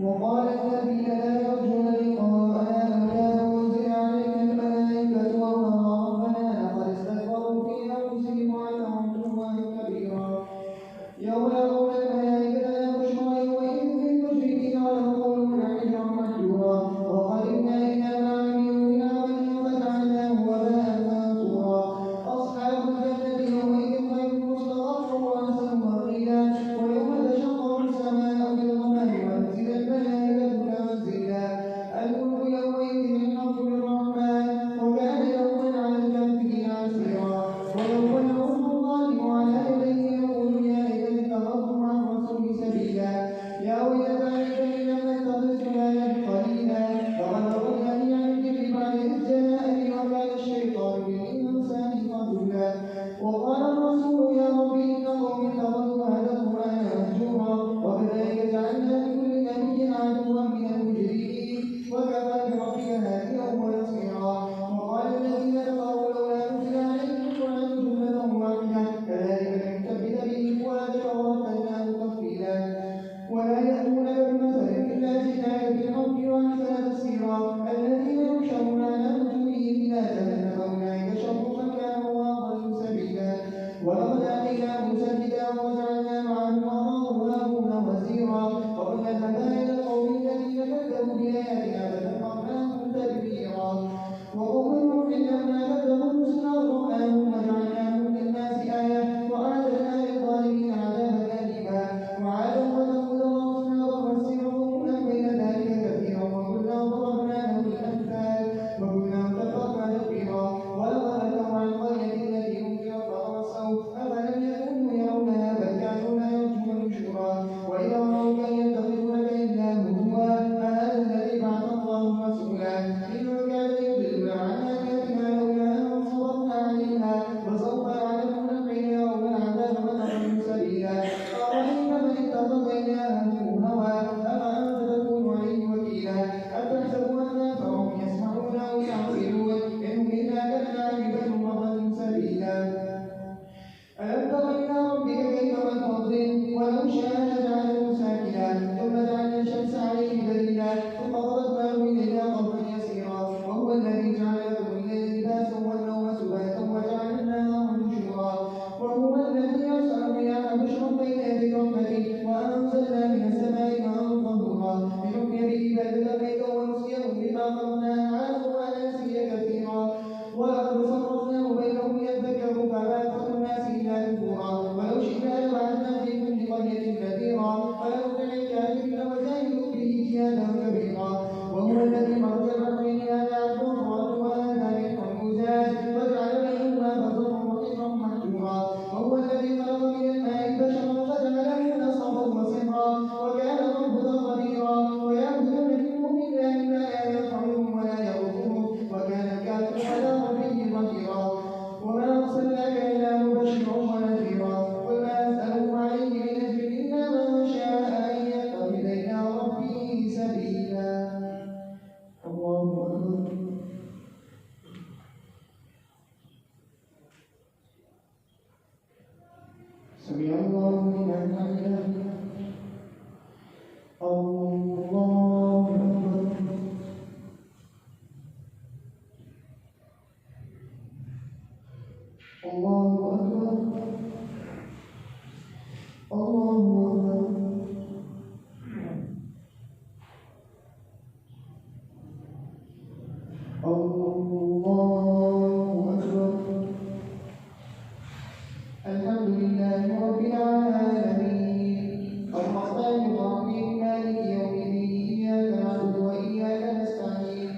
وقال الذين لا يرجون لقاءنا لولا أنزل علينا الملائكة وقالوا ربنا لقد استكبروا في أنفسهم وعتوا عتوا كبيرا يوم يرون الملائكة لا بشرى يومئذ للمشركين ويقولون حجرا محجورا وقدمنا إلى ما عملوا من عمل فجعلناه وباء منثورا أصحاب الجنة يومئذ خير مستقرا وأحسن مقيلا ويوم تشقق السماء بالغمام وأنزل الملائكة تنزيلا الملك يومئذ الحق للرحمن وكان يوما على الكافرين عسيرا ويوم يعود الظالم على يديه يقول يا ليتني اتخذت مع الرسول سبيلا يا ويلتى ليتني لم اتخذ فلانا قليلا لقد أضلني عن الذكر بعد إذ جاءني وكان الشيطان للإنسان خذولا وقال الرسول يا رب إن قومي اتخذوا هذا القرآن مهجورا وكذلك جعلنا لكل نبي عدوا من المجرمين وكفى بربك هاديا ونصيرا وقال الذين كفروا لولا نزل عليه القرآن جملة واحدة كذلك لنثبت به فؤادك ورتلناه تفصيلا ولا يأتونك بمثل إلا جئناك بالحق وأحسن تفسيرا الذين يحشرون على وجوههم إلى جهنم أولئك شر مكانا وأضل سبيلا ولقد آتينا موسى الكتاب وجعلنا معه أخاه هارون وزيرا وقلنا اذهبا إلى القوم الذين كذبوا بآياتنا فدمرناهم تدميرا وقوم نوح لما كذبوا الرسل أغرقناهم وجعلناهم للناس آية وأعتدنا للظالمين عذابا أليما وعادا وثمود وأصحاب الرس وقولا بين ذلك كثيرا وكلا ضربنا له الأمثال وكلا تفرقنا تفريقا ولقد أتوا عن القرية التي أنذرت فأرسوا أفلم يكونوا يرونها بل كانوا لا يرجون نشورا وإذا رأوك يتخذونك إلا هزوا أهذا الذي بعث الله رسولا إن كان يضلنا عن آياتنا لولا أن صبرنا عليها وسوف يعلمون حين يرون العذاب من أضل سبيلا أرأيت من اتخذ إلهه هوى أفأنت تكون عليه وكيلا أم تحسب أن أكثرهم يسمعون أو يعقلون إنهم إلا كالأنعام بل هم أضل سبيلا ألم تر إلى ربك كيف مد ولو شاء لجعله ساكنا ثم جعلنا الشمس عليه دليلا ثم ضربناه إلينا ضربا يسيرا وهو الذي جعل لكم الليل لباسا والنوم سباتا وجعل النهار نشورا وهو الذي أرسل الرياح بشرا بين يدي رحمته وأنزلنا من السماء ماء طهورا لنحيي به بلدة ميتا ونسقيه مما قدرنا عنه ونسي كثيرا ولقد صرفناه بينهم ليذكروا فما أكثر الناس إلا كفورا ولو شئنا لبعثنا في كل قرية نذيرا فلنطع الكافرين وجاهدوا به جهادا كبيرا وهو الذي مرج البحرين هذا عذب فرات وهذا ملح مزاج وجعل بينهما برزخا وحجرا محجورا وهو الذي خلق من الماء بشرا فجعله نسبا وسحرا وكان ربك قديرا ويعبدون من دون الله ما لا ينفعهم ولا يضرهم وكان الكافر على ربه ظهيرا وما أرسلناك إلا مبشرا ونذيرا وما أسألهم عليه من أجر إلا من شاء أن يتخذ إلى ربه سبيلا الله أكبر سمع الله لمن حمده الله أكبر الله أكبر الله أكبر الله أكبر الحمد لله رب العالمين الرحمن الرحيم مالك يوم الدين إياك نعبد وإياك نستعين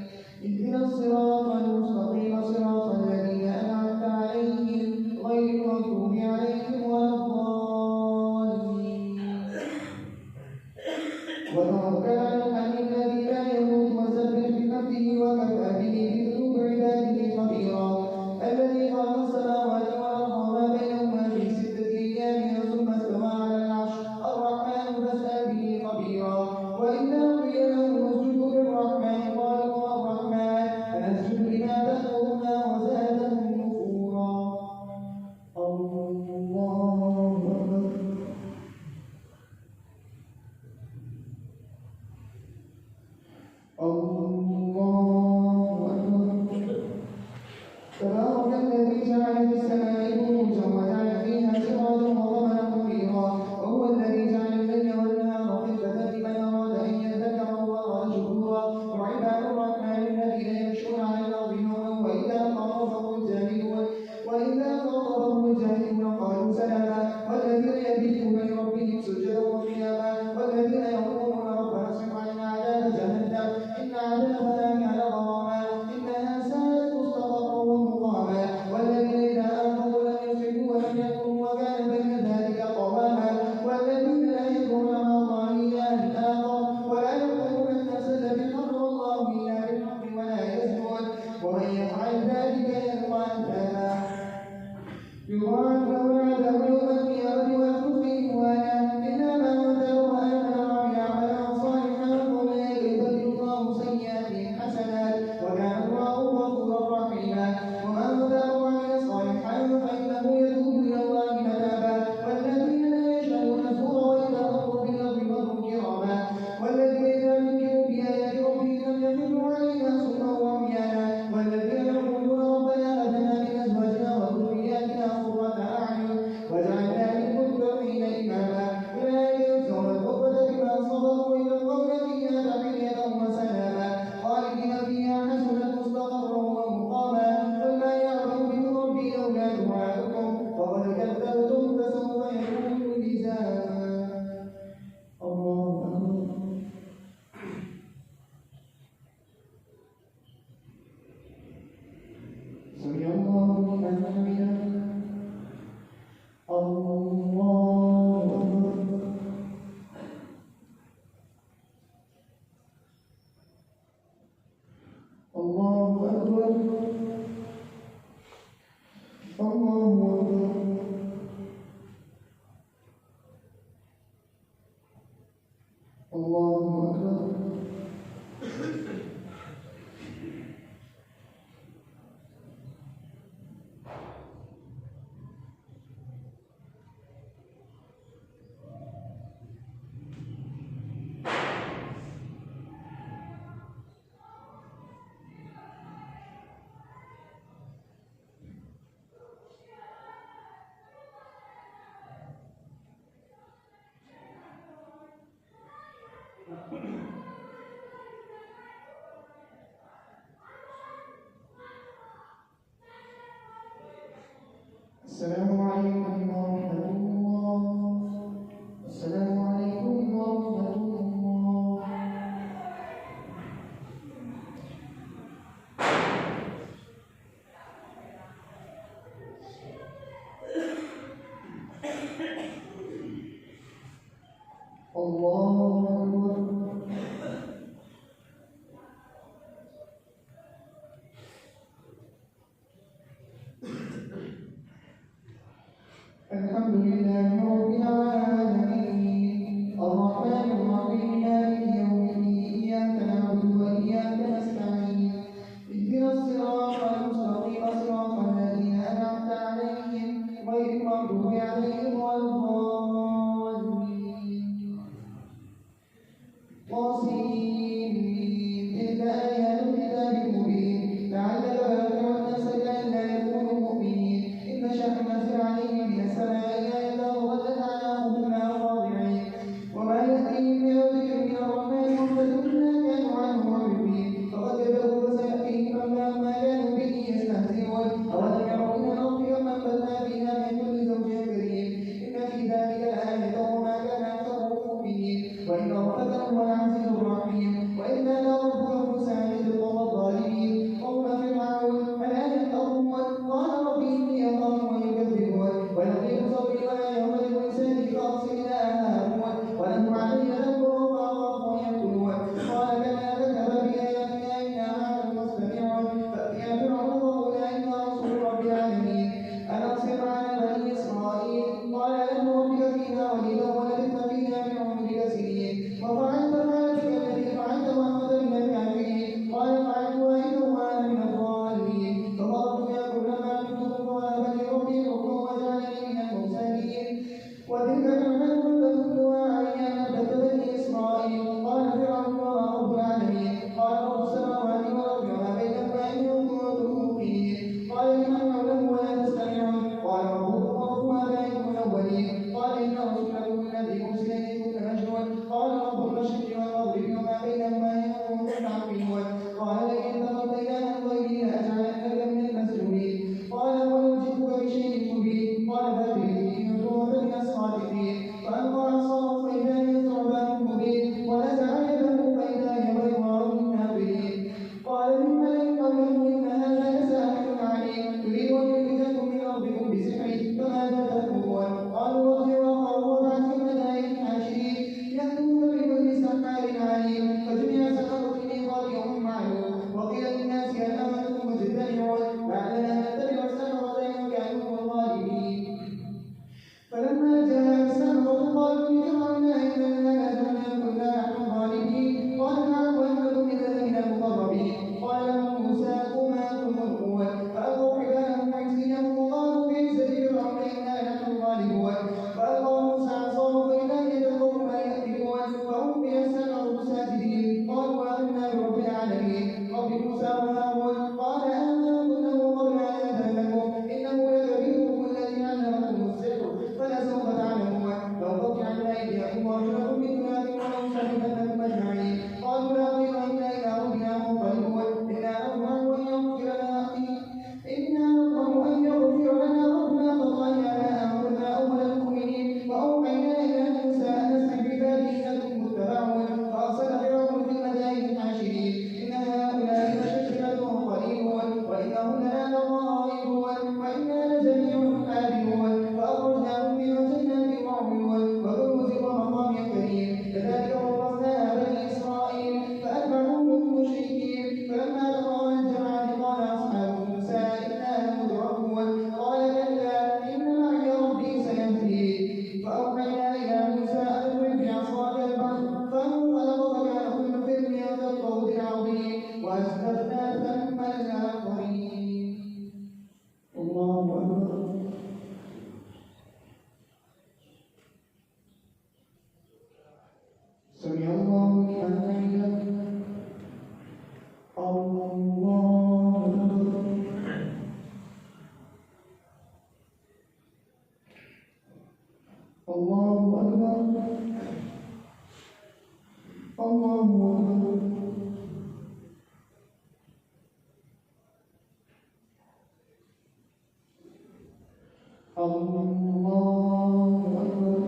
اهدنا الصراط المستقيم صراط الذين أنعمت عليهم غير المغضوب عليهم ولا الضالين وتوكل على الحي الذي لا يموت وسبح بحمده وكفى به بذنوب عباده خبيرا الذي خلق السماوات والأرض وما بينهما في 6 أيام ثم استوى على العرش الرحمن فاسأل به خبيرا وإذا قيل لهم اسجدوا للرحمن قالوا الرحمن فنسجد لما تأمرنا وزادهم نفورا الله أكبر الله أكبر. السلام عليكم ورحمة الله. السلام عليكم ورحمة الله. الله أكبر. الحمد لله رب العالمين الرحمن الرحيم مالك يوم الدين إياك نعبد وإياك نستعين اهدنا الصراط المستقيم صراط الذين أنعمت عليهم غير المغضوب عليهم ولا الضالين. طاسين تلك آيات الكتاب المبين لعلك باخع نفسك ألا يكونوا مؤمنين إن نشأ ننزل عليهم من السماء آية فظلت عليهم خاضعين وما يأتيهم من ذكر من الرحمن محدث إلا كانوا عنه معرضين فقد كذبوا فسيأتيهم أنباء ما كانوا به يستهزئون أولم يروا إلى الأرض كما أنبتنا فيها من كل زوج كريم إن في ذلك لآية وما كان أكثرهم مؤمنين وإن ربك هو العزيز الرحيم وإن نادى ربك موسى أن القوم الظالمين قوم فرعون الآن يأمرون قال رب إني أخاف أن يكذبون ويضيق صبري ولا يوم الإنسان فأرسلنا هارون وله علي ذنب فأخاف أن يقتلون قال كلا فاذهب بآياتنا إنا معكم مستمعون فأتيا فرعون فقولا إنا رسول رب العالمين أن أرسل معنا بني إسرائيل قال ألم نربك فينا وليدا ولبثت فينا من عمرك سنين وفعلت فعلتك التي فعلت وأنت من الكافرين قال فعلتها إذا وأنا من الضالين فضربت بها كل ما كنت وهب لي ربي حكما وجعلني من المرسلين وتلك نعمة تدلها علي أن أبدت بني إسرائيل قال فرعون وما رب العالمين قال رب السماوات والأرض وما بينهما إن كنتم موقنين قال لمن حوله ولا تستمعون قال ربكم ورب آبائكم الأولين قال إن رسولكم الذي أرسل إليكم لمجنون قال رب المشرق والمغرب وما بينهما إن كنتم تعقلون قال لئن اتخذت إلها غيري لأجعلنك من المسجونين قال ولو جئتك بشيء مبين قال فأت به إن كنت من الصادقين فألقى عصاه فإذا هي ثعبان مبين ونزع يده فإذا هي بيضاء للناظرين قال للملأ قوله إن هذا لساحر عليم يريد أن يخرجكم من أرضكم بسحره فماذا تأمرون قالوا ارجع وأخاه وابعث في المدائن حاشرين يأتوك بكل سحار سمع الله لمن حمده. الله أكبر. الله أكبر. الله أكبر. الله أكبر.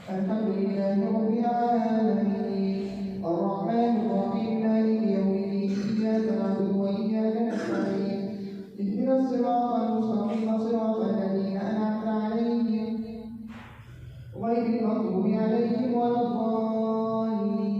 الحمد لله رب العالمين الرحمن الرحيم مالك يوم الدين إياك نعبد وإياك نستعين اهدنا الصراط المستقيم صراط الذين أنعمت عليهم غير المغضوب عليهم ولا الضالين.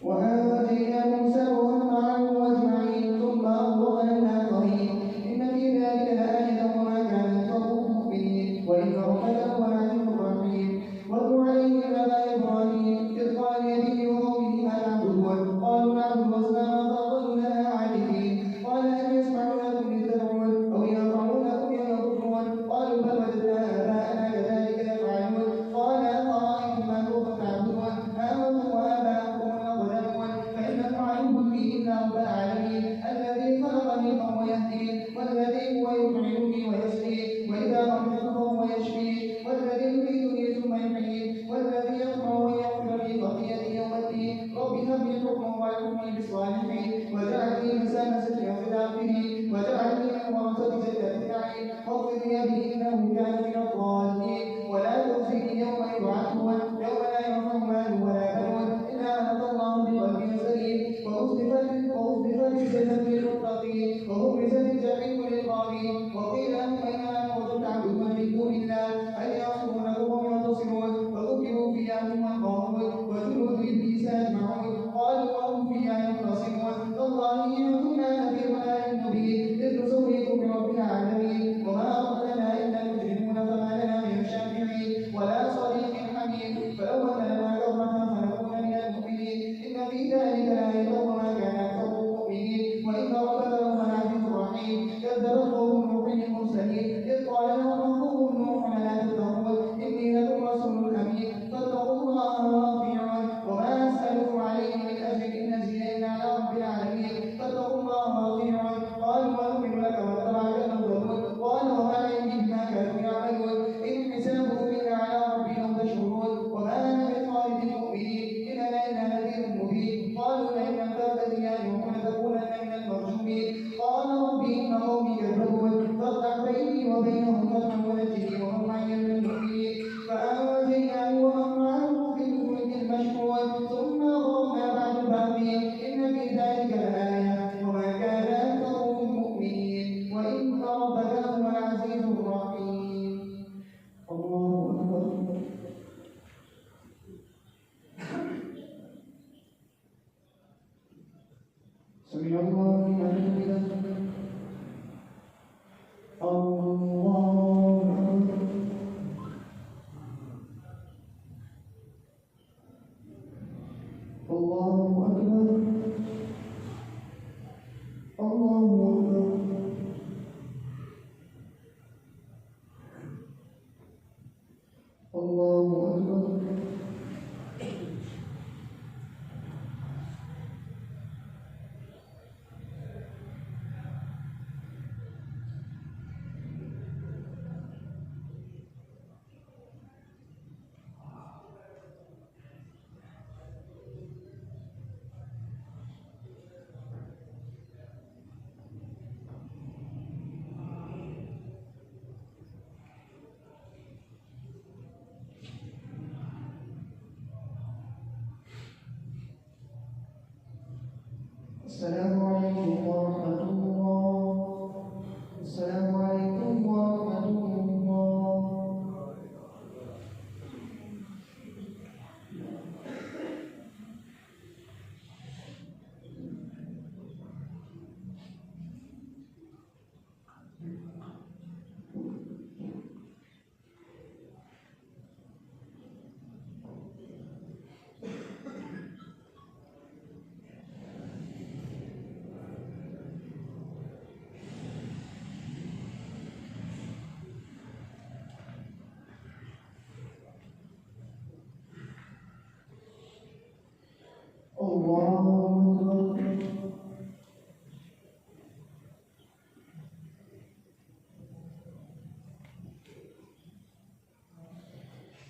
وآتينا موسى وهارون أجمعين ثم أغرقنا الآخرين إن في ذلك لآية وما كان أكثرهم مؤمنين وإن ربك هو العزيز الرحيم. واتل عليهم نبأ إبراهيم إذ قال لأبيه وقومه ما تعبدون قالوا نعبد أصناما فظلوا لها عاكفين قال هل يسمعونكم إذ تدعون أو ينفعونكم إذ يضرون قالوا بل وجدنا آباءنا كذلك يفعلون قال أفرأيتم ما كنتم تعبدون أأنتم وآباؤكم الأقدمون فإنكم عدو لي إلا رب العالمين الذي خلقني فهو يهدين والذي هو يطعمني ويسقين وإذا مرضت فهو يشفين والذي يميتني ثم يحيين والذي يطمع أن يغفر لي خطيئتي يوم الدين رب هب لي حكما والحقني بالصالحين واجعلني لسان صدق في الآخرين واجعلني من ورثة جنة النعيم واغفر لي أبي إنه كان من الضالين ولا تخزني يوم يبعثون يوم لا ينفع مال ولا بنون إلا من أتى الله بقلب سليم وأزلفت الجنة للمتقين وبرزت الجحيم للغاوين وقيل لهم أين كنتم تعبدون من دون الله هل ينصرونكم وهم ينتصرون وذكروا فيها هم الغاوون وجنود إبليس أجمعون قالوا وهم فيها يختصمون تالله إن كنا لفي ضلال مبين إذ نسويكم برب العالمين وما أضلنا إلا المجرمون فما لنا من شافعين ولا صديق حميم فلو أن لنا كرة فنكون من المؤمنين إن في ذلك لآية وما كان أكثرهم مؤمنين وإن ربك لهو العزيز الرحيم كذبت قوم نوح المرسلين إذ قال لهم أخوهم نوح لا تتقون إني لكم رسول أمين فاتقوا الله وأطيعون وما أسألكم عليه من أجر إن أجري إلا على رب العالمين فاتقوا الله وأطيعون قالوا ونؤمن لك واتبعك الأولون قال وما علمي بما كانوا يعملون إن حسابهم إلا على ربي لو تشكرون وما أنا بطارد المؤمنين إن أنا إلا نذير مبين قالوا لئن لم تهتدي يا نوح لتكونن من المرجومين قال ربي إن قومي كذبون فافتح بيني وبينهم فتحا ونجني وهم معي من المؤمنين فأنجيناه ومن معه في الفلك المشحون ثم أغرقنا بعد الباقين إن في ذلك لآية وما كان أكثرهم مؤمنين وإن ربك هو العزيز الرحيم. الله أكبر. سمع الله لمن حمده. الله أكبر. الله أكبر. الله أكبر. الله أكبر.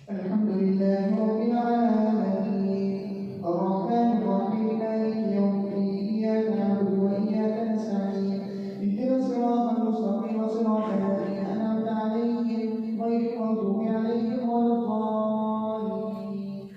الحمد لله رب العالمين الرحمن الرحيم مالك يوم الدين إياك نعبد وإياك نستعين اهدنا الصراط المستقيم صراط الذين أنعمت عليهم غير المغضوب عليهم ولا الضالين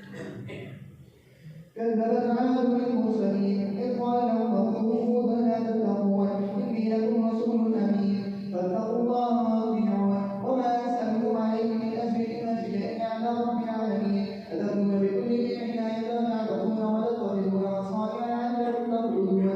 كذبت عاد المرسلين إذ قال لهم أخوهم لا تتقون إني لكم رسول أمين فاتقوا الله وأطيعون وما أسألكم عليه من أجر إن أجري إلا على رب العالمين أتأتون بكل ريح آية تعبثون وتتخذون مصانع لعلكم تخلدون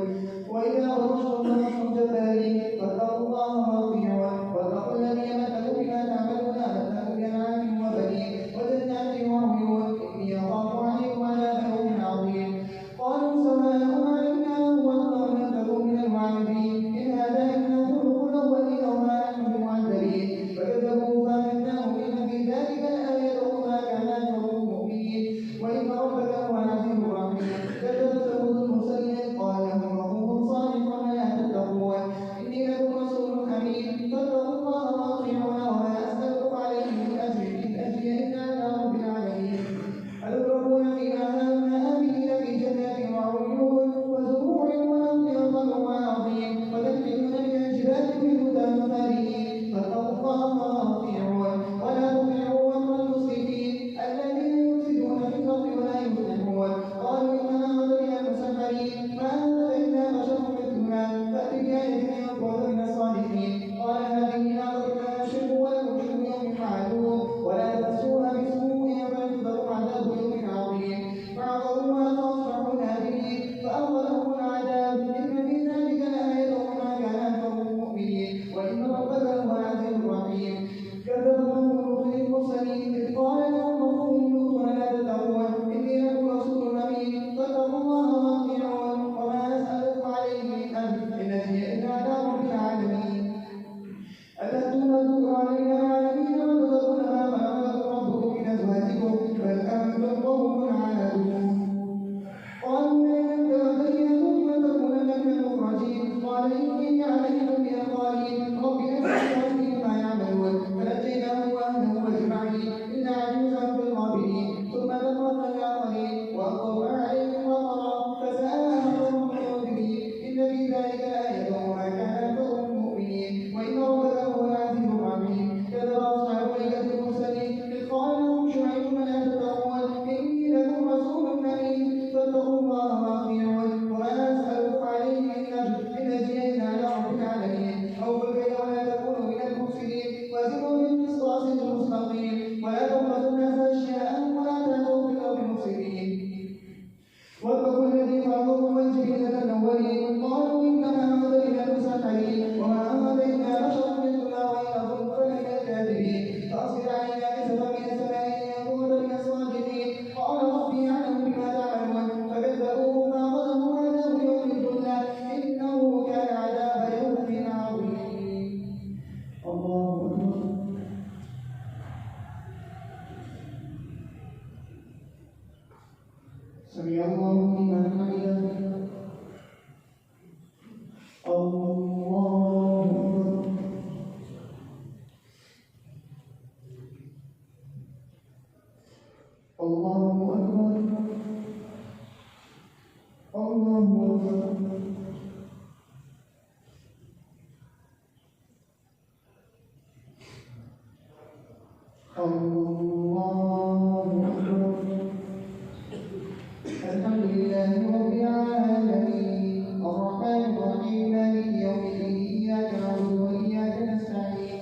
وإذا أخرجتم فخرجوا جبارين فاتقوا الله وأطيعون واتقوا الذي يمدكم بما تعملون أمدكم بأنعام وبنين وجنات وعيون إني أخاف عليكم عذاب يوم عظيم قالوا سواء علينا وأنتم لم تكن من الواعدين إن هذا إلا خلق الأولين وما نحن بمعذبين فكذبوا فأخذناهم إن في ذلك لآية وما كان أكثرهم مؤمنين وإن ربك هو العزيز الرحيم كذبت ثمود المرسلين إذ قال لهم أخوهم صالح لا تتقون إني لكم رسول أمين فاتقوا الله وأطيعون وما أسألكم عليه من أجر إن أجري إلا على رب العالمين أتتركون فيما هاهنا آمنين في جنات وعيون وزروع ونخل طلعها عظيم وتنحتون من الجبال بيوتا فارهين فاتقوا الله وأطيعون ولا تطيعوا أمر المسرفين الذين يفسدون في الأرض ولا يصلحون قالوا إنما نظرنا مسحرين ما أنت إلا بشر مثلنا فأت بآية إن كنتم من الصادقين قال هذه ناقة شرب ولكم شرب يوم معلوم ولا تمسوها بسوء فيصيبكم عذاب يوم عظيم فعقروها فأصبحوا نادمين فأخذهم العذاب إن في ذلك لآية وما كان أكثرهم مؤمنين وإن ربك هو العزيز الرحيم كذب قوم لوط المرسلين إذ قال لهم أخوهم لوط لا تتقون إني لكم رسول أمين فاتقوا الله وأطيعون وما أسألكم عليه من أجر إن أجري إلا على رب العالمين أتأتون الذكران من العالمين وتذرون ما خلق لكم ربكم من أزواجكم بل أنتم قوم عادون قالوا لئن لم تنتهوا لتكونن من المخرجين قال إني عليكم من القائلين رب أنصرني بما يعملون فنجيناه وأهله أجمعين إلا عجوزا في الغابرين ثم دمرنا الآخرين وأمطرنا عليهم مطرا فساء مطر المنذرين إن في ذلك لآية وما كان أكثرهم مؤمنين وإن ربك هو العزيز الرحيم كذب أصحاب الأيكة المرسلين إذ قال لهم شعيب لا تتقون إني لكم رسول أمين فاتقوا الله وأطيعون وما أسألكم عليه من أجر إن أجري إلا على رب العالمين أوفوا الكيل ولا تكونوا من المفسدين وزنوا بالقسطاس المستقيم ولا تبخسوا الناس أشياءهم ولا تأتوا في الأرض مفسدين واتقوا الذي خلقكم والجبلة الأولين قالوا إنما أنت من المسحرين وما أنت إلا بشر مثلنا وإن أظنك لمن الكاذبين فأصبر علينا كسفا من السماء إن كنت من الصادقين قال ربي يعلم بما تعملون فكذبوه فأخذهم عذاب يوم الظلة إنه كان عذاب يوم عظيم الله أكبر سمع الله لمن حمده الله أكبر الله أكبر الله أكبر الحمد لله رب العالمين الرحمن الرحيم مالك يوم الدين إياك نعبد وإياك نستعين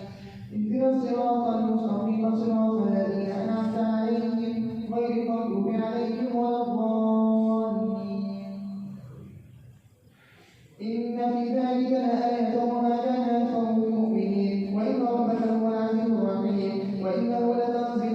اهدنا الصراط المستقيم صراط الذين أنعمت عليهم غير المغضوب عليهم ولا الضالين إن في ذلك لآية وما كان أكثرهم مؤمنين وإن ربك هو العزيز الرحيم وإنه لتنزيل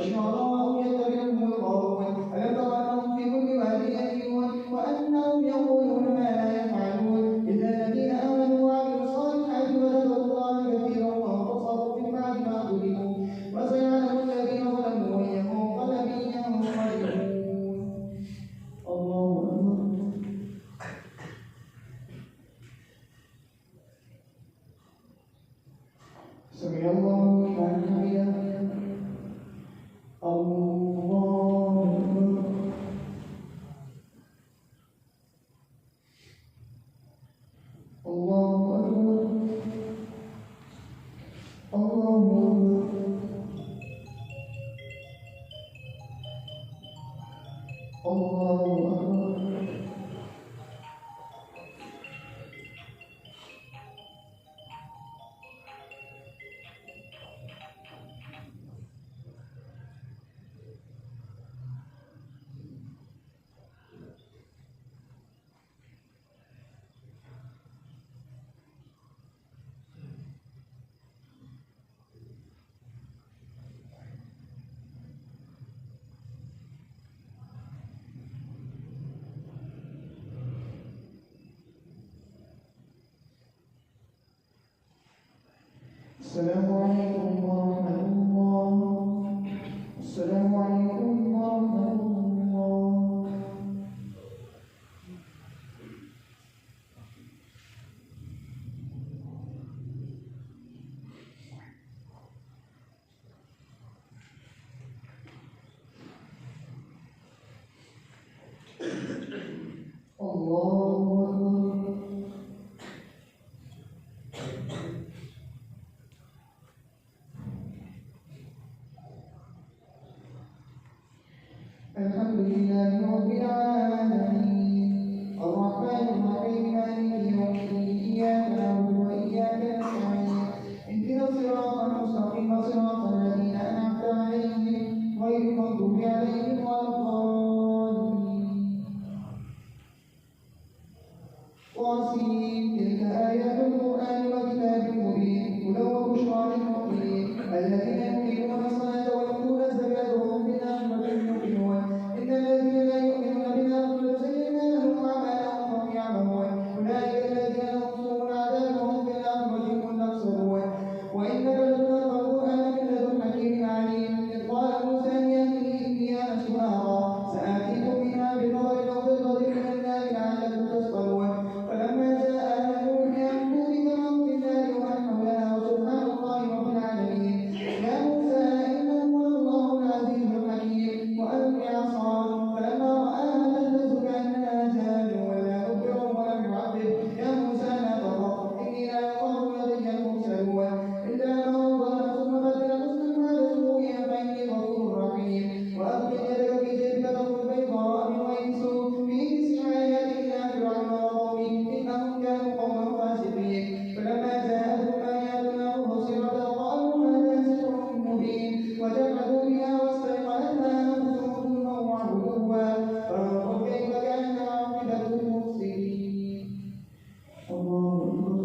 والشعراء يتبعهم الغاوون ألم تر أنهم في كل واد يهيمون وأنهم يقولون ما لا يفعلون إلا الذين آمنوا وعملوا الصالحات وذكروا الله كثيرا وانتصروا من بعد ما ظلموا وسيعلم الذين ظلموا أي منقلب ينقلبون. الله أكبر. سمع الله لمن حمده. الله أكبر. الله أكبر. الله أكبر. الله أكبر. السلام عليكم ورحمة الله. السلام عليكم ورحمة الله. الله أكبر. الحمد لله رب العالمين الرحمن الرحيم مالك يوم الدين إياك نعبد وإياك نستعين اهدنا الصراط المستقيم صراط الذين أنعمت عليهم غير المغضوب عليهم ولا الضالين. طاسين تلك آيات القرآن وكتاب مبين هدى وبشرى للمؤمنين الذين يقيمون الصلاة ويؤتون الزكاة وهم بالآخرة يوقنون إن الذين لا يؤمنون بالآخرة زينا لهم أعمالهم وهم يعملون أولئك الذين لهم سوء العذاب وهم في الآخرة هم الأخسرون. وإنك لتلقى القرآن من لدن حكيم عليم إذ قال موسى لأهله إني آنست نارا سآتيكم منها بخبر أو بقدر من النار لعلكم تصطلون. فلما جاء آمنوا بأمره كما هم في النار ومن حولها وسبحان الله رب العالمين. يا موسى إنه الله العزيز الحكيم وألق عصاك فلما رآها تهتز كأنها جان ولا مدبر ولم يعقب. يا موسى لا تخف إني لا أخاف لدي المرسلون إلا من ظلم ثم بدل مسلم بعد سوء فإني غفور رحيم. وأدخل يدك في جيبك تخرج بيضاء من غير سوء في 9 آيات إلى فرعون وقومه إنهم كانوا قوما فاسقين. فلما جاءتهم آياتنا مبصرة قالوا هذا سحر مبين وجحدوا بها واستيقنتها أنفسهم ظلما وعلوا فانظر كيف كان عاقبة المفسدين. الله أكبر.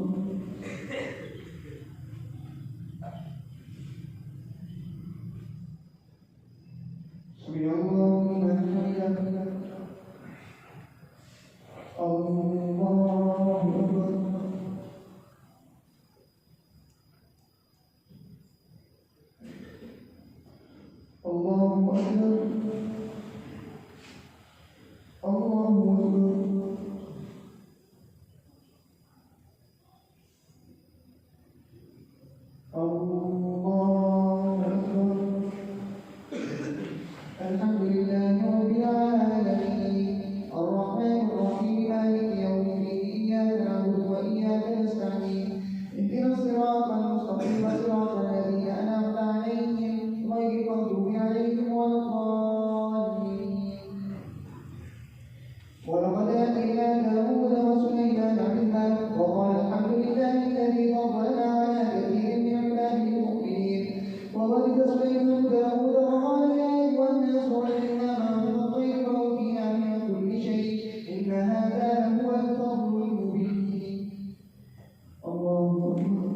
سمع الله لمن حمده. الله أكبر. الله أكبر. الله أكبر. الله أكبر. الحمد لله رب العالمين الرحمن الرحيم مالك يوم الدين إياك نعبد وإياك نستعين اهدنا الصراط المستقيم صراط الذين أنعمت عليهم غير المغضوب عليهم ولا الضالين. ولقد آتينا داود وسليمان علما وقال الحمد لله الذي فضلنا على كثير من عباده المؤمنين. وضرب سليمان داود وقال يا أيها الناس علمنا منطق الطير وأوتينا من كل شيء إن هذا لهو الفضل المبين. الله أكبر.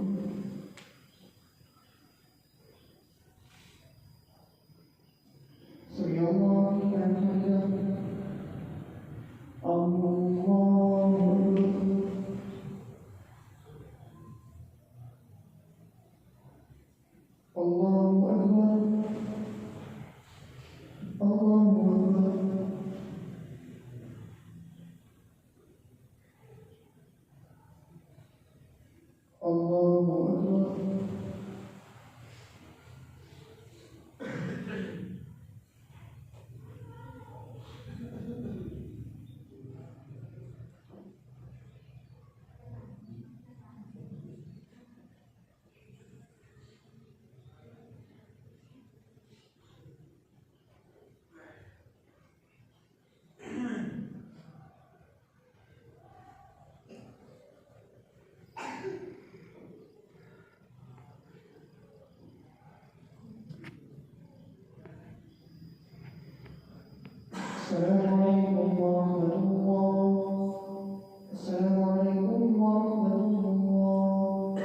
الله أكبر الله أكبر الله أكبر. السلام عليكم ورحمة الله. السلام عليكم ورحمة الله.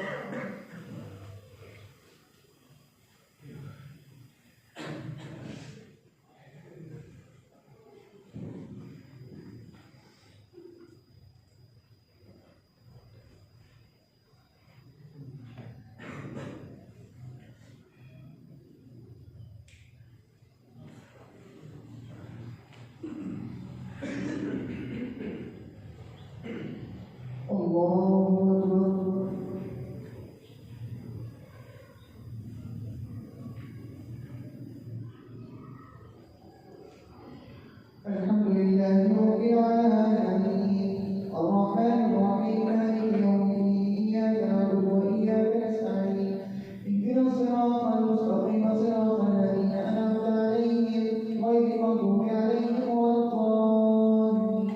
الحمد لله رب العالمين الرحمن الرحيم مالك يوم الدين إياك نعبد وإياك نستعين اهدنا الصراط المستقيم صراط الذين أنعمت عليهم غير المغضوب عليهم ولا الضالين.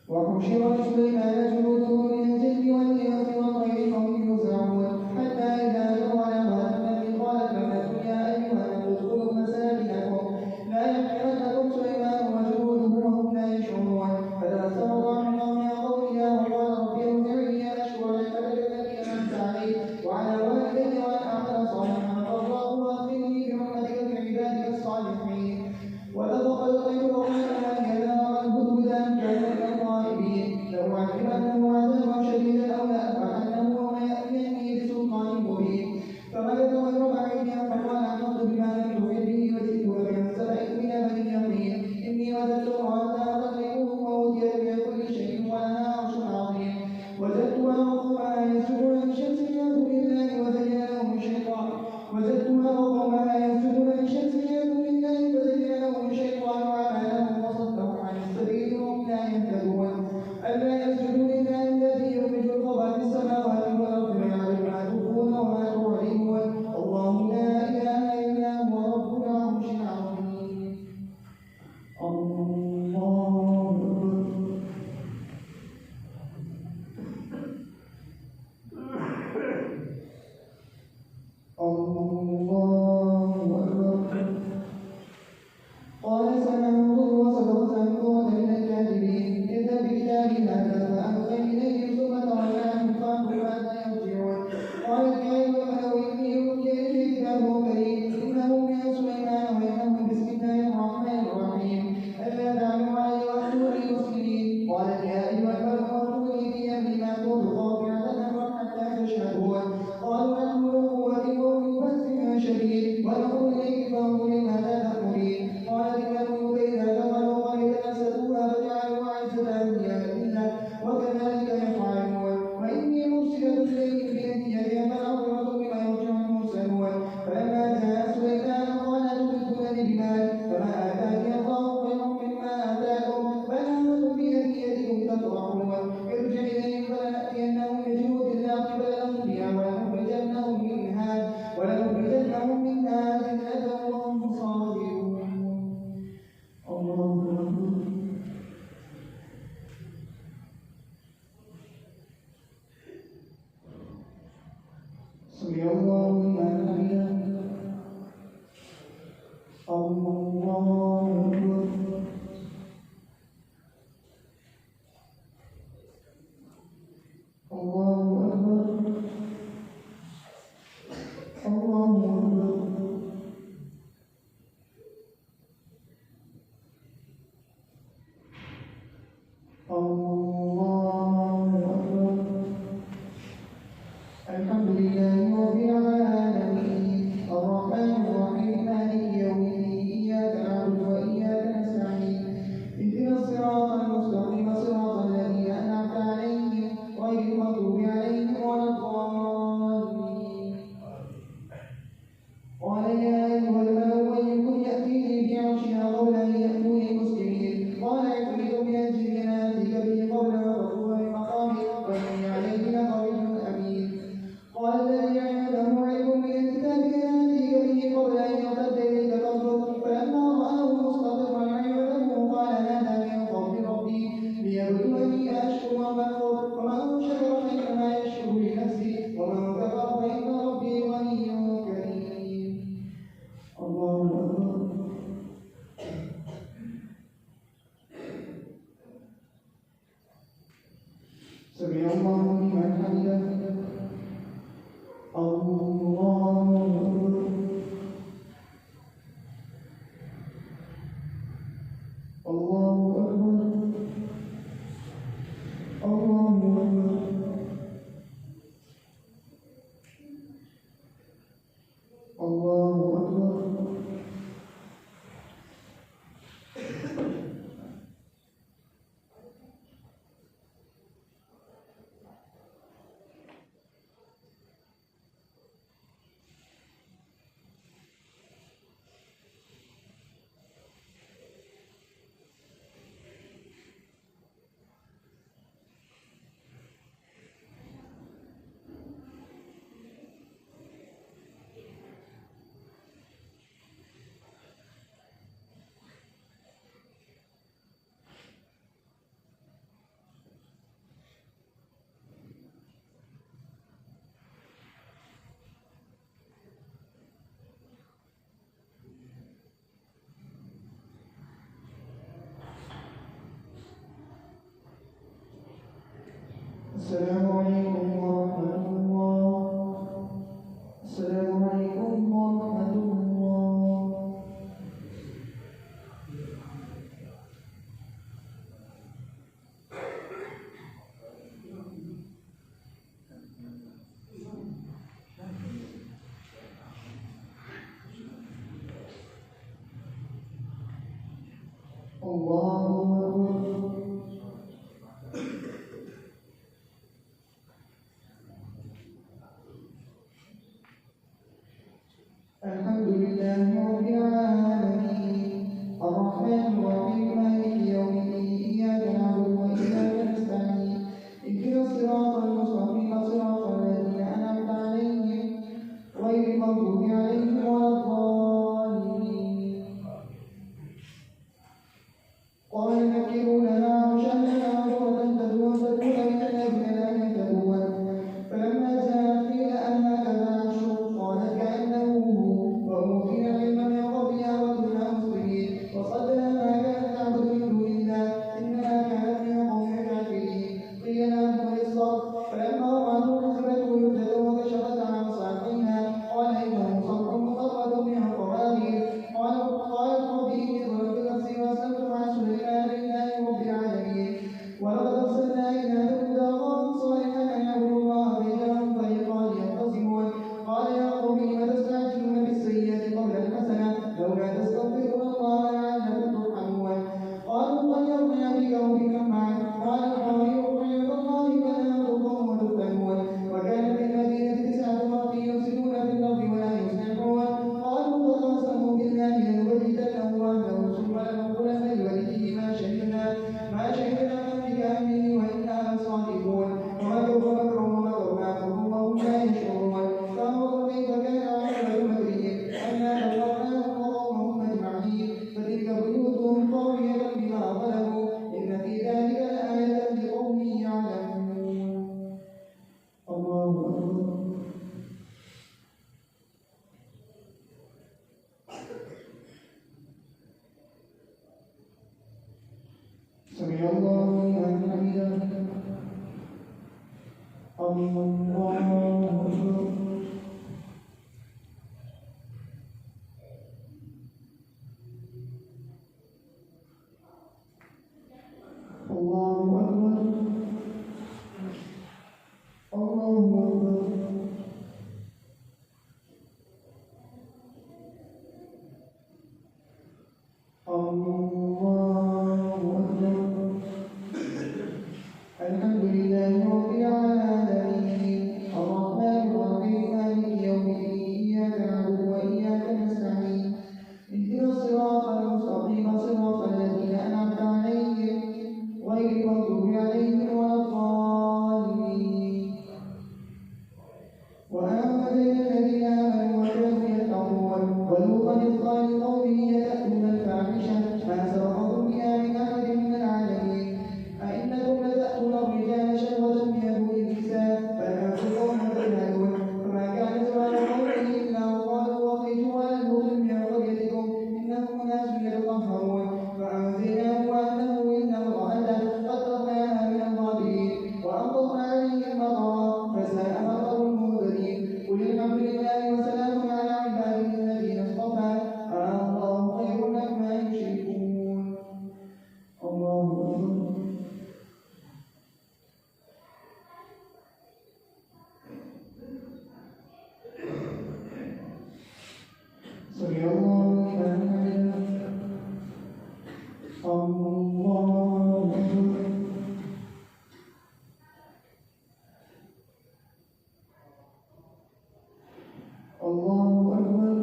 وحشر سليمان جنوده من الجن والإنس والطير فهم يوزعون حتى إذا أتوا على ما النمل قالت نملة يا أيها النمل ادخلوا مساكنكم لا يحرمنكم سليمان وجنوده وهم لا يشعرون فتبسم الله من قولها وقال رب اوزعني ان اشكر نعمتك التي انعمت علي وعلى والدي وان اعمل صالحا ترضاه واخبرني برحمتك من عبادك الصالحين. ولقد الطير وقالها كذا والهدهد ان كان من الغائبين لأعذبنه عذابا شديدا او لأذبحنه او ليأتيني بسلطان مبين. فمكث غير بعيد فقال احط بما لم تحط به وجئتك من سبأ بنبأ يقين إني وجدت امرأة تملكهم وأوتيت من كل شيء ولها عرش عظيم وجدتها وقومها يسجدون للشمس من دون الله وزين لهم الشيطان أعمالهم وصدهم عن السبيل وهم لا يهتدون ألا يسجدوا لله الذي يخرج الخبأ في السماوات والأرض ويعلم ما تخفون وما تعلنون الله لا إله إلا هو رب العرش العظيم. الله أكبر. قال سننظر وصدقت أنكم من الكاذبين اذهب بكتابي هذا فألق إليه ثم تولى عنه فانظر ماذا يرجعون. قالت يا أيها الملأ إني أوتي إلي كتاب كريم إنه من سليمان وإنه بسم الله الرحمن الرحيم ألا تعلوا علي وأتوني مسلمين. قالت يا أيها الملأ أتوني في أمري ما كنت قاطعة أمرا حتى تشهدون. قالوا نحن ذو قوة وأولي بأس شديد ونقول إليك فانظري ماذا تأمرين. قالت إن الملوك إذا دخلوا قرية أفسدوها فجعلوا أعزة أهلها أذلة وكذلك يفعلون. وإني مرسلة إليهم بهدية فنظرة بما يرجع المرسلون. فلما جاء سليمان قال أتمدونني بمال فما آتاني الله خير مما آتاكم بل أنتم بهديتكم تفرحون. ارجع إليهم فلنأتينهم بجنود لا قبل لهم بها ولنخرجنهم منها ذلة وهم صاغرون. الله أكبر. سمع الله لمن حمده. الله أكبر. الله أكبر. الله أكبر. الله أكبر. الحمد الحمد لله رب العالمين الرحمن الرحيم مالك يوم الدين إياك نعبد وإياك نستعين اهدنا الصراط المستقيم صراط الذين أنعمت عليهم غير المغضوب عليهم ولا الضالين قال يا أيها الملأ أيكم يأتيني بعرشها قبل أن يأتوني مسلمين قال عفريت من الجن آتيك به قبل أن تطلع من مقامك وإني عليه لقوي أمين قال الذي عنده علم من الكتاب آتيك به قبل أن يرتد إليك طرفك فلما رآه مستقرا عنده قال هذا من فضل ربي ليبلوني أشكر أم أكفر ومن شكر فإنما يشكر لنفسه ومن كفر فإن ربي غني كريم الله أكبر سمع الله لمن حمده الله أكبر الله أكبر الله أكبر الله أكبر السلام عليكم ورحمة الله السلام عليكم ورحمة الله الله أكبر الحمد لله رب العالمين الرحمن الرحيم مالك يوم الدين إياك نعبد وإياك نستعين اهدنا الصراط المستقيم صراط الذين أنعمت عليهم غير المغضوب عليهم ولا الضالين قال الله أكبر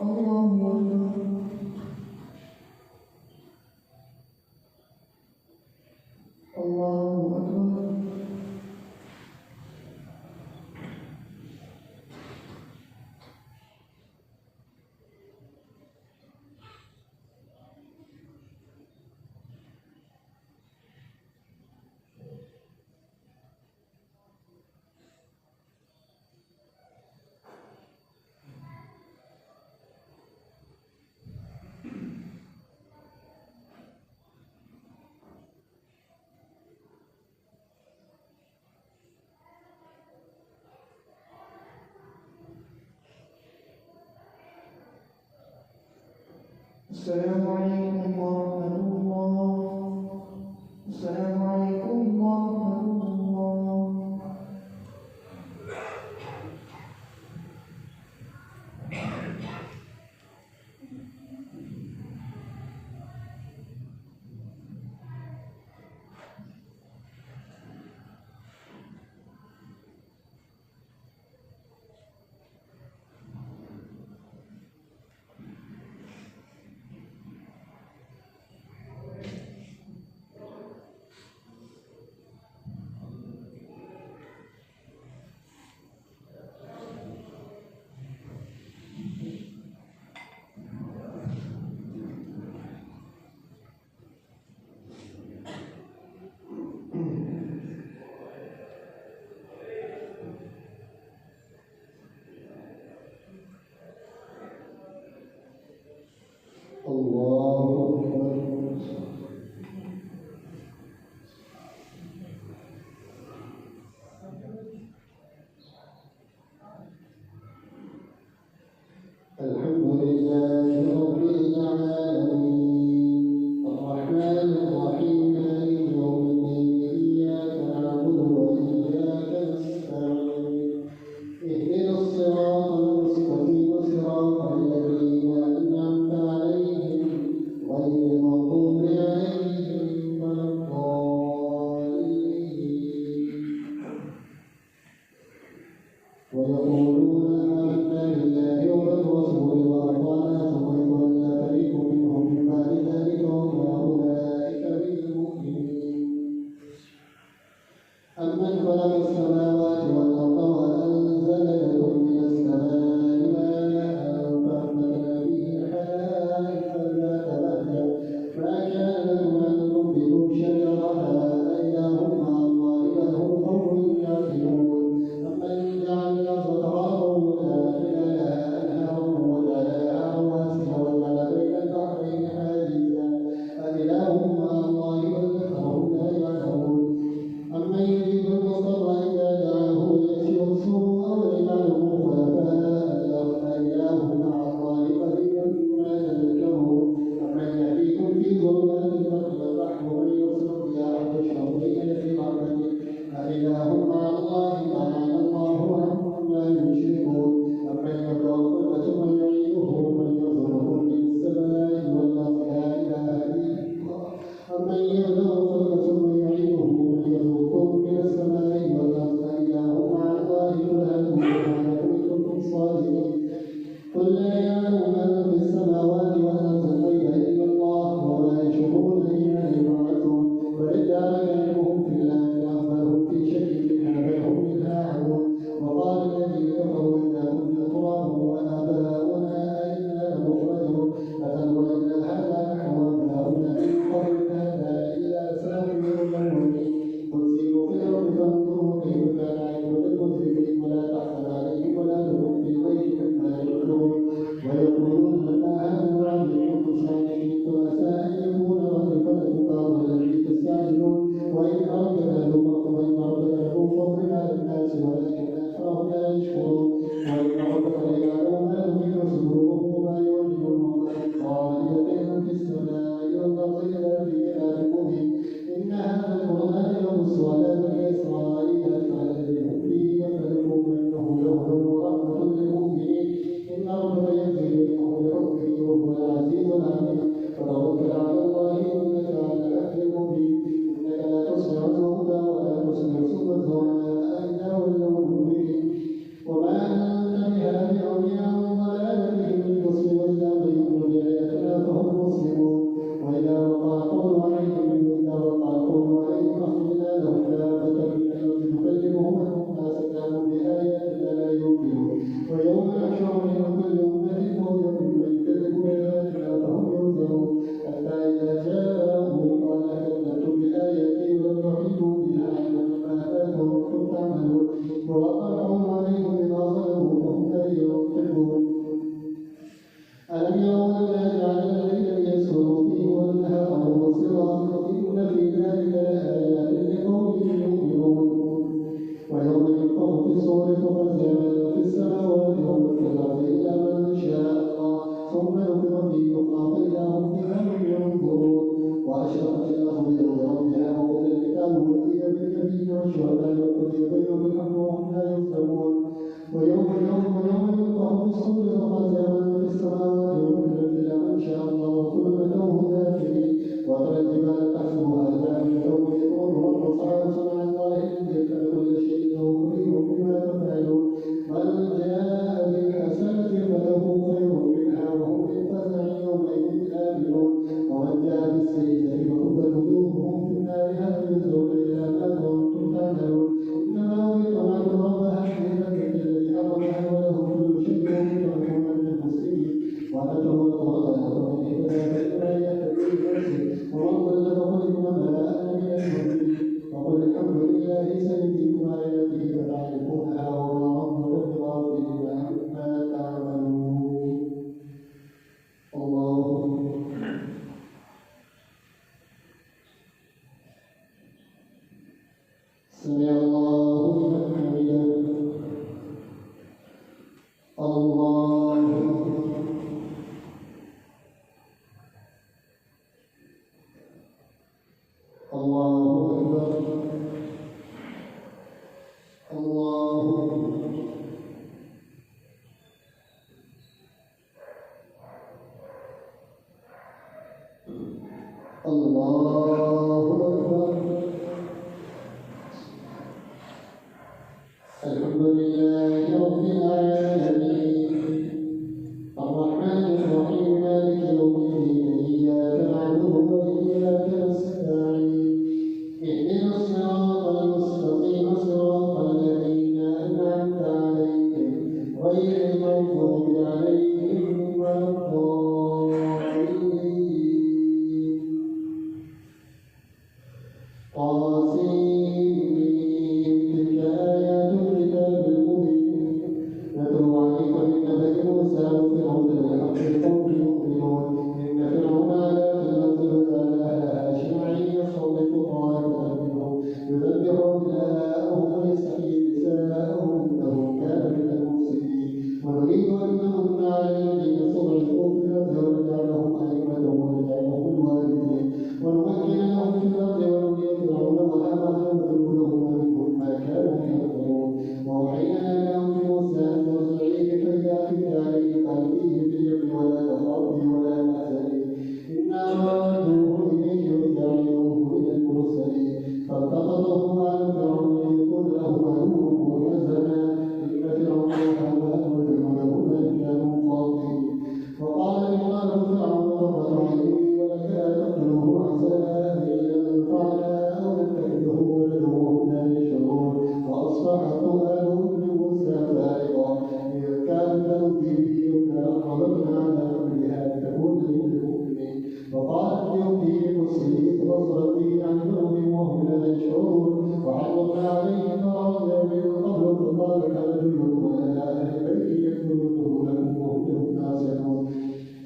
الله أكبر الله أكبر. السلام عليكم ورحمة الله. السلام عليكم ورحمة الله. الله أكبر. الحمد لله رب العالمين الرحمن الرحيم مالك يوم الدين إياك نعبد وإياك نستعين اهدنا الصراط المستقيم صراط الذين أنعمت عليهم غير المغضوب عليهم ولا الضالين. ويقولون آمنا بالله وبالرسول وأطعنا ثم يتولى فريق منهم من بعد ذلك وما أولئك بالمؤمنين. أمن خلق السماوات والأرض وأنزل لكم من السماء ماء فأنبتنا به حدائق ذات بهجة ما كان لكم أن تنبتوا شجرها أإله مع الله بل هم قوم يعدلون. أمن جعل الأرض قرارا ووقعهم عليهم بما ظلموا وهم بريء يحبون. ألم يروا أنا جعلنا الليل ليسكنوا فيه والنهار مبصرا إن في ذلك لآيات لقوم يؤمنون. ويوم ينفخ في الصور ففزع من في السماوات ومن في الأرض إلا من شاء الله ثم نفخ فيه أخرى فإذا هم قيام ينظرون. وأشرقت الأرض بنور ربها ووضع الكتاب وأوتي بالنبي والشهداء وقضي بينهم بالحق وهم لا يظلمون. ويوم ينفخ في الصور ففزع من في السماوات ومن في الأرض إلا من شاء الله وكل مكروه داخلين. وترى الجبال تحسبها جامدة ويقول والرصاص صنع الله الذي كان كل شيء خبير بما تفعلون. من جاء بالحسنة فله خير منها وهم من فزع يومئذ آمنون. ومن جاء بالسيئة فكبت وجوههم في النار هل يجزون إلا ما كنتم تعملون. إنما أمرت أن أضرب هذه الذي حرمها وله كل شيء يكون من المسلمين. وأتوا القرآن ومن اهتدى فإنما يهتدي لنفسه ومن ضل فقل إنما أنا من المؤمنين. وقل الحمد لله سيديكم آياته فتعرفونها وما ربكم بغافل عما تعملون. الله سمع الله لمن حمده. الله الله أكبر. الله الله أكبر. الحمد لله رب العالمين الرحمن الرحيم مالك يوم الدين إياك نعبد وإياك نستعين اهدنا الصراط المستقيم صراط الذين أنعمت عليهم غير المغضوب عليهم ولا الضالين. تلك آيات الكتاب المبين نتلو عليك من نبأ موسى وفرعون بالحق لقوم يؤمنون. إن فرعون علا في الأرض وجعل أهلها شيعا يستضعف طائفة منهم يذبح أبناءهم ويستحيي نساءهم إنه كان من المفسدين. ونريد أن نمن على الذين استضعفوا في الأرض ونجعلهم أئمة ونجعلهم الوارثين ونمكن لهم في الأرض ونري فرعون وهامان وجنودهما منهم ما كانوا يحذرون. وأوحينا إلى أم موسى أن ترضعيه فإذا خفت عليه فألقيه في اليم ولا تخافي ولا تحزني إنا رادوه إليك وجعلوه من المرسلين. فالتقطه على فرعون ليكون له عدوا وحزنا إن فرعون وهامان وجنودهما كانوا خاطئين. وقال لقمان فرعون قرة عيني ولك لا تقتلوه عسى أن ينفعنا أو نتخذه ولدا وهم لا يشعرون. وأصبح فؤاد أم موسى فارغا إن كانت تؤتي به يمنى أقبلنا على أمرها لتكون للمؤمنين. وقالت لأخته قصيه فبصرت به عن جنب وهم لا يشعرون. وحرمنا عليه المراضع من قبل فقال أنبئكم على أهل بيت يكفلونه لكم وهم له ناصحون.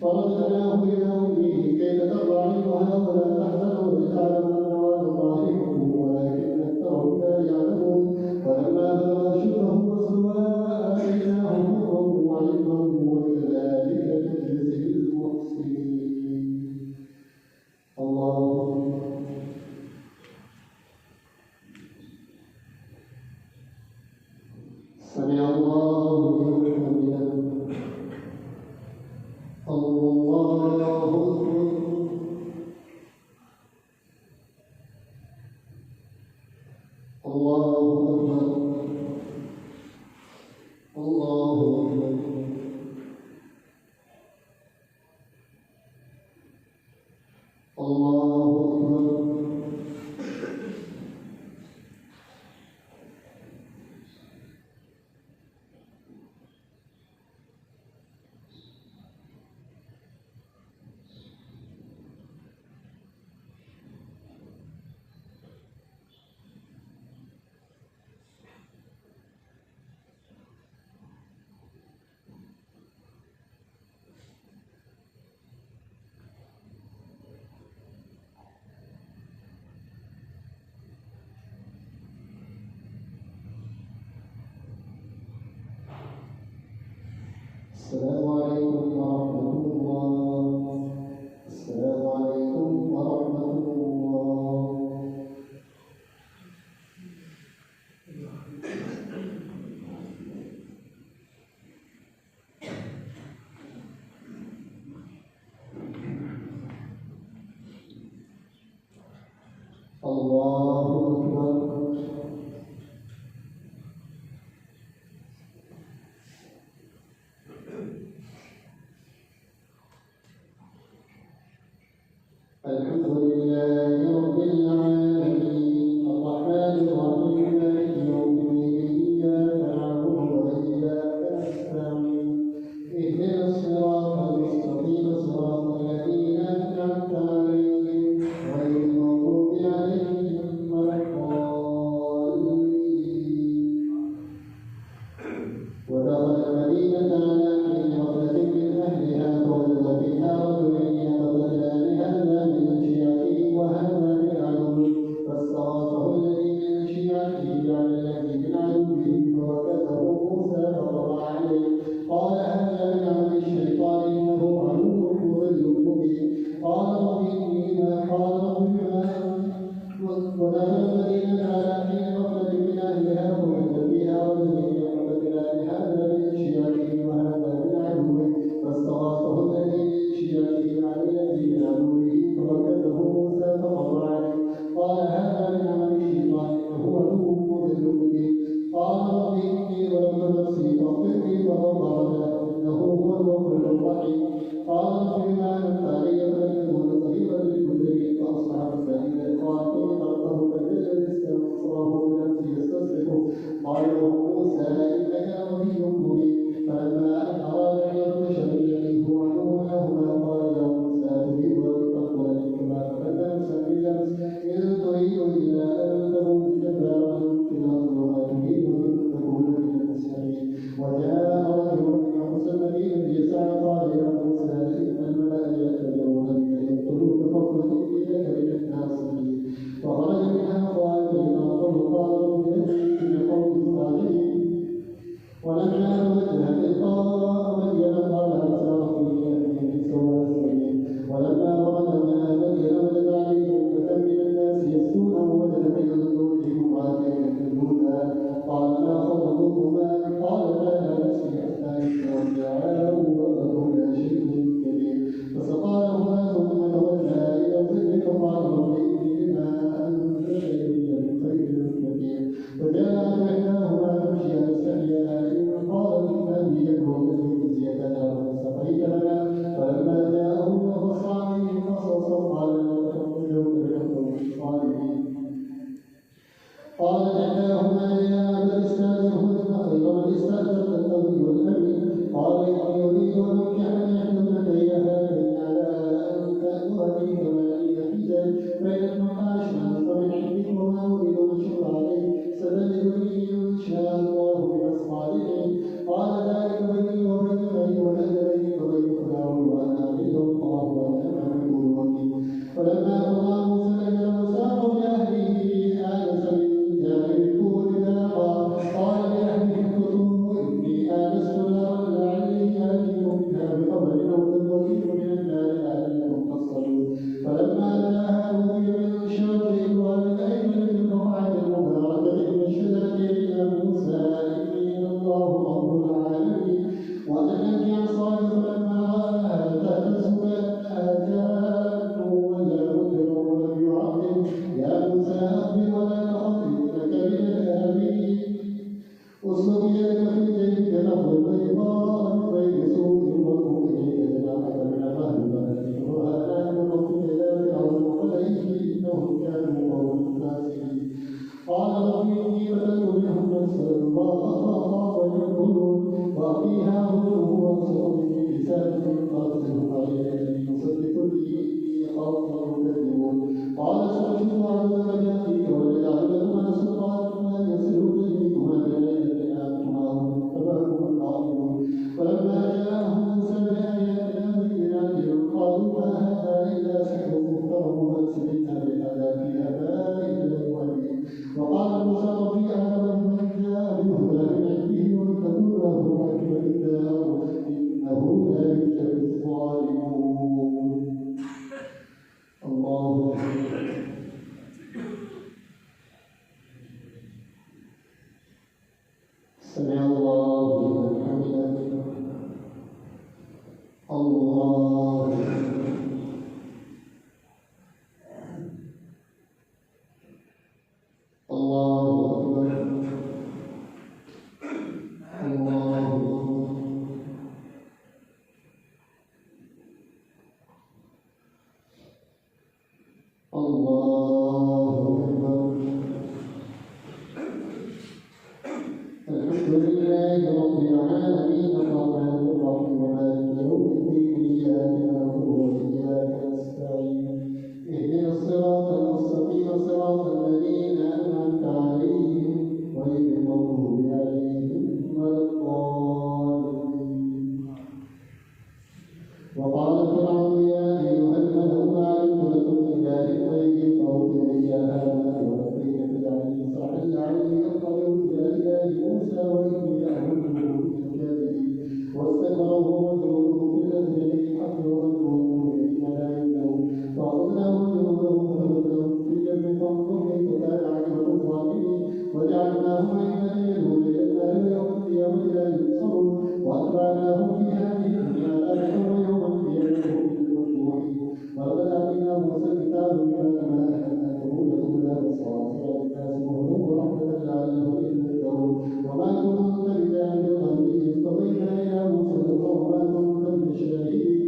فرددناه إلى أمه كي تقر عينها ولا تحزن ولتعلم أن وعد الله حق ولكن أكثرهم لا يعلمون. ولما بلغ أشده واستوى آتيناه حكما وعلما وكذلك نجزي المحسنين. الله سمع الله لمن حمده. الله أكبر. الله أكبر. الله أكبر. الله أكبر. السلام عليكم ورحمة الله. السلام عليكم ورحمة الله. الله أكبر. الحمد لله رب العالمين الرحمن الرحيم مالك يوم الدين إياك نعبد وإياك نستعين اهدنا الصراط المستقيم صراط الذين أنعمت عليهم غير المغضوب عليهم ولا الضالين. ودخل المدينة على حين غفلة من أهلها فوجد فيها رجلين يقتتلان هذا من شيعته وهذا من عدوه فاستغاثه الذي من شيعته على الذي من عدوه فوكزه موسى فقضى عليه قال هذا من عمل الشيطان إنه عدو مضل مبين قال رب إني ودخل المدينة على حين غفلة من أهلها فوجد فيها رجلين يقتتلان هذا من شيعته وهذا من عدوه فاستغاثه الذي من شيعته على الذي من عدوه فوكزه موسى فقضى عليه قال هذا من عمل الشيطان إنه عدو مضل مبين قال رب إني ظلمت نفسي فاغفر لي فغفر له إنه هو الغفور الرحيم قال رب بما أنعمت علي فلن أكون ظهيرا للمجرمين فأصبح مساكين الخائفين خلقه فجلد استنصره بنفسه يستصرخه قال له موسى إنك لغوي مبين فلما أن أراد أن يبطش بالذي هو عدو لهما قال يا موسى تريد أن تقتل منهما فبدل سبيلا إن تريد إلا أن تكون جبارا في الأرض وما تريد أن تكون من المسلمين وجاء رجل من أقصى المدينة يسعى قال يا موسى إن الملأ يأتمرون بك يقتلوك فاخرج إني لك من الناصحين فخرج منها خائفا قال رب نجني من قوم الظالمين ولما توجه تلقاء مدين قال عسى ربي أن يهدي سواء السبيل ولما ورد ماء مدين وجد عليه أمة من الناس يسقون ووجد بين ظهورهم امرأتين تذودان قال ما خطبكما قالتا لا نسقي حتى يصدر الرعاء وأبونا شيء كبير فسقى لهما ثم تولى إلى الظل فقال رب إني لما أنزل إلي من خير كثير فجاء إحداهما تمشي على استحياء قال إن أبي يدعو لتجزي لنا فاستقيت لنا فلما جاءه وقص عليه قصصا قال لا تخرجوا الحكم الصالحين قال إحداهما يا أبت استأجره إن خير من استأجرت القوي الأمين قال إني أريد أن أنكحني إحدى ابنتي هاتين على أن تأمرني ثمانية حجج فإن أتممن فمن عندك وما أريد أن أشق عليك ستجدني إن شاء الله من الصالحين قال ذلك بيني وبينك والأجلين وبين فرعون وأنا أعبد الله وأنا معبود الوكيل فلما قضى موسى الأجل وسار بأهله آنس من جانب الطور نارا قال لأهله كثوا إني آنست نارا لعلي آتيكم منها بخبر أو تنظرين من النار لعلكم تصطلون فلما جاءها نودي من شاطئ وعلى الأيمن في القطعة المباركة من الشجرة يا موسى إني الله رب العالمين وأنك عصاي فلما رآها تهتز كأنها جان ولا مدبر ولم يعقب يا موسى أقبل ولا تخف إنك من الآمنين اسلك يدك في جيبك تخرج بيضاء من بين سوء واضم إليك جناحك من الرهب فتنشرها نعم ربك إلى فرعون وملئه إنهم كانوا قوما فاسقين قال رب إني بدلت منهم نفسا فأخاف يقتلون وأخي هارون هو أبصر بلسانه فأرسله علي أن يصدقني إني أخاف أن يكذبون قال سأشد عبدك يأتيك وليجعل لكما سلطانا أن يصلوا إليكما بليلة أنتما هم تبعكم الغالبون فلما جاءهم موسى بآياتنا بينات قالوا ما هذا إلا سحر مفترى وألسنتنا بهذا في آبائنا الأولين وقال موسى ربي أعلم من جاء بالهدى من عنده ومن تكون له عاقبة الدار الله لمن حمده الله الله أكبر الله الله أكبر. الحمد لله رب العالمين الرحمن الرحيم مالك يوم الدين إياك نعبد وإياك نستعين اهدنا الصراط المستقيم صراط الذين أنعمت عليهم غير المغضوب عليهم ولا الضالين. وقال فرعون يا أيها الملأ ما علمت لكم من إله غيري فأوحي يا هامان ولقيت فاجعلني صرحا لعلي أطلع إلى إله موسى وإني لأظنه من الكاذبين. واستكبر هو وجنوده في الأرض بالحق وظنوا أنهم لا يؤمنون فأخذناه وجنوده فنبذناهم في اليم فانظر كيف كان عاقبة الظالمين. وجعلناهم أئمة يدعون إلى النار ويوم القيامة لا ينصرون. وأتبعناهم في هذه الدنيا آخرة ويوم القيامة هم من المقبوحين. ولقد آتينا موسى الكتاب من بعد ما أهلكناه يتلو بصائر للناس وهدى ورحمة لعلهم يتذكرون. وما كنت بجانب الغرب إذ قضينا إلى موسى وما كنت من الشاهدين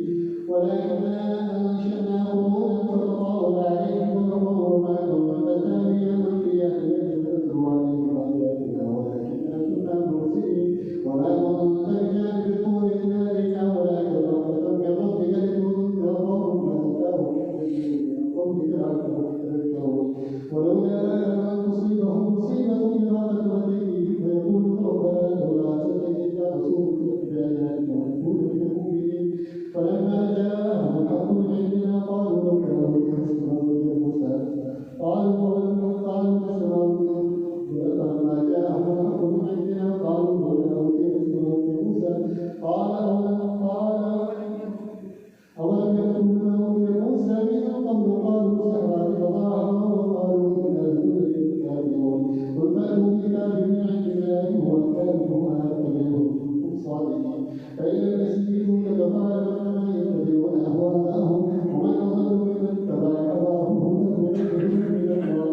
ولكننا أنشأنا قرونا فتطاول عليهم الأمر وما كنت تابعا من بأهل نتلو عليهم آياتنا ولكننا كنا مرسلين. وما كنت بجانب الطور إذ نادينا ولكن رحمة من ربك لتنذر قوما ما أتاهم من قبلك لعلهم يتذكرون. ولولا أن تصيبهم مصيبة بما قدمت أيديهم فيقولوا ربنا لولا أرسلت رسولك بآياتنا ونكون من المؤمنين. فلما جاءهم الحق من عندنا قالوا لو كان يسمع موسى قالوا فلما جاءهم الحق من عندنا قالوا لولا أوتي مثل موسى قال أولم يكن بما أوتي موسى من قبل قالوا سحران فظاهرا وقالوا إنا لكل كاذبون. قل فأتوا بكتاب من عند الله هو كتابهما فبينهم كنتم صادقين. فإن لم يستجيبوا لك فاعلم أنما يتبعون أهواءهم ومن أضل ممن اتبع هواه هدى من الله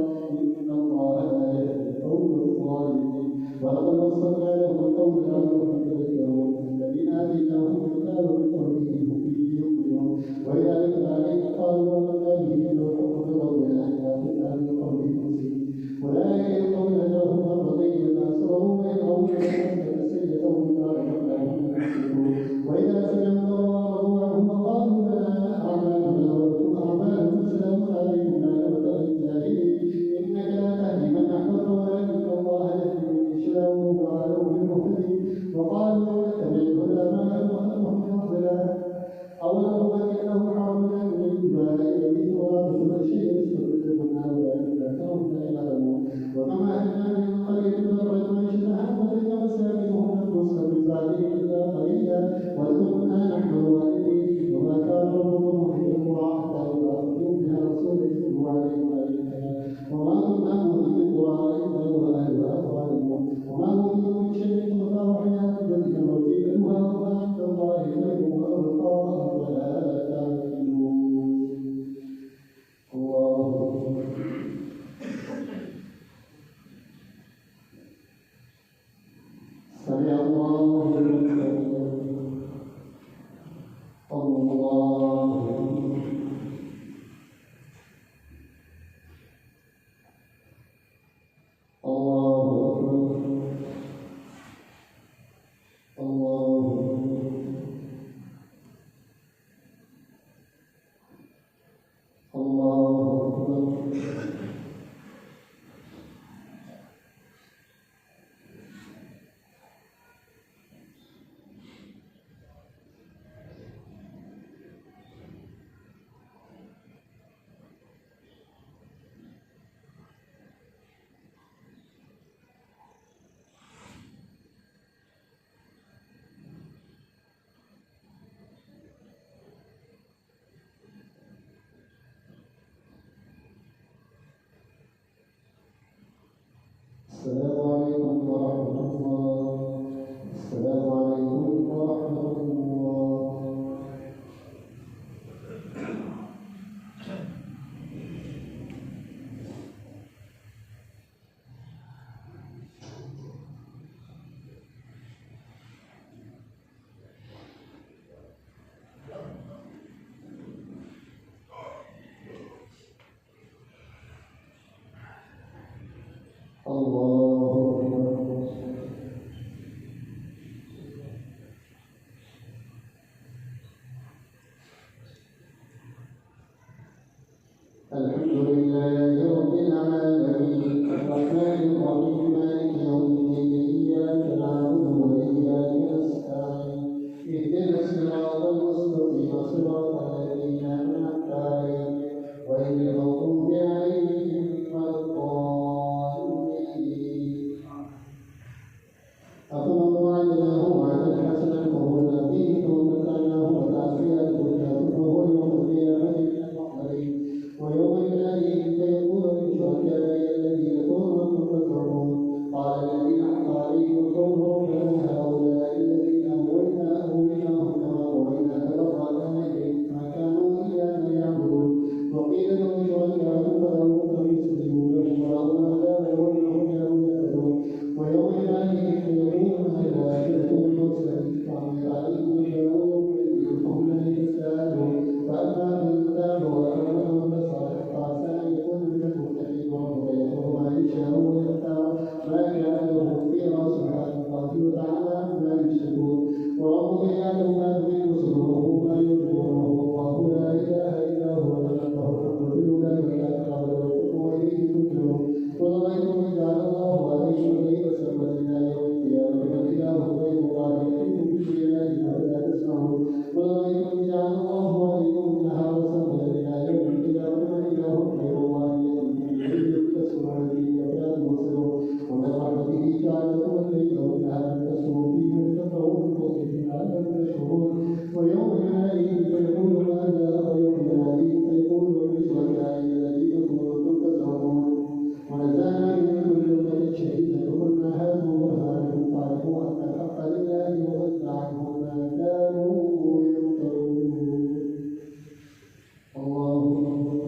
إن الله لا يهدي القوم الظالمين. ولقد وصلنا لهم القول لعلهم يتذكرون. الذين آتيناهم الكتاب من قبله هم به يؤمنون. وإذا تتلى عليهم قالوا آمنا به إنه الحق من ربنا إنا كنا من قبله مسلمين. أولئك يلقون أجرهم مرتين بما صبروا ويدعون الحسنة السيئة مما عملناهم يحسنون. وإذا سمعوا وأعرضوا عنهم وقالوا لنا أعمالنا ولكم أعمالكم سلام عليكم لا نبتغي الجاهلين. إنك لا تهدي من أحببت ولكن الله يهدي من يشاء وهو أعلم بالمهتدين. وقالوا نتبع الهدى ما لهم من ضلال أولم نمكن لهم حرمنا من الجبال الذي تراب كل شيء يستقبلنا ولكن أكثرهم لا يعلمون. وكما أهلنا من قرية مرت معيشتها وتلك مساكنهم لم تسكن من بعدهم إلا قليلا وكنا نحن الوالدين. وما كان ربكم مهلك القرى حتى يبعث بها رسولا يتلو عليهم آياتنا وما كنا مهلك القرى إلا وأهلها ظالمون. وما أوتوا من شيء متاع حياة الدنيا وزينتها وما عند الله خير وأبقى ولا تعقلون. الله سمع الله لمن حمده الله الله أكبر الله الله أكبر. السلام عليكم ورحمة الله. وعدناه وعدا حسنا فهو لاقيه ومتعناه وتعافيا فهو يوم القيامة من المحضرين ويوم يناديهم فيقول لشركائي الذين كنتم تزعمون قال الذين حق عليهم القول ربنا هؤلاء الذين أولناهم كما أولنا فبرأنا إليهم ما كانوا إيانا يعبدون وقيل لهم شركاءهم فدعوهم فليستجيبوا لهم ورأوا العذاب وأنهم كانوا يهتدون ويوم يناديهم فيقول ماذا أجبتم المرسلين فعمل عليهم البلاء يومئذ فهم لا يتساءلون فأما من تاب وآمن وعمل صالحا فعسى أن يكون من المهتدين وربك يغفر ما يشاء ويختار ما كان له خيرا سبحانه وتعالى عما يشركون وربك يعلم ما تحب صدورهم وما يبدونه والله لا إله إلا هو له الحمد لا إله إلا هو وإليه ترجعون قل رأيتم إن جعل الله عليكم الليل سرمدا إلى يوم القيامة من إله غير الله يأتيكم بشيء فلا تسمعون قل رأيتم إن جعل الله عليكم النهار سرمدا إلى يوم القيامة من إله غير الله يأتيكم بشيء تسمعون به أفلا تبصرون ومن رحمته جعل لكم الليل والنهار تسكنوا فيه وتفرغوا من فضله لعلكم تشكرون ويوم يناديهم فيقول ماذا ويوم يناديهم فيقول لشركائي الذين كنتم تزعمون ونزعنا من كل أمة شهيدا وقلنا هاتوا برهانكم فاعلموا أن الحق لله وضل عنهم ما كانوا يمترون الله أكبر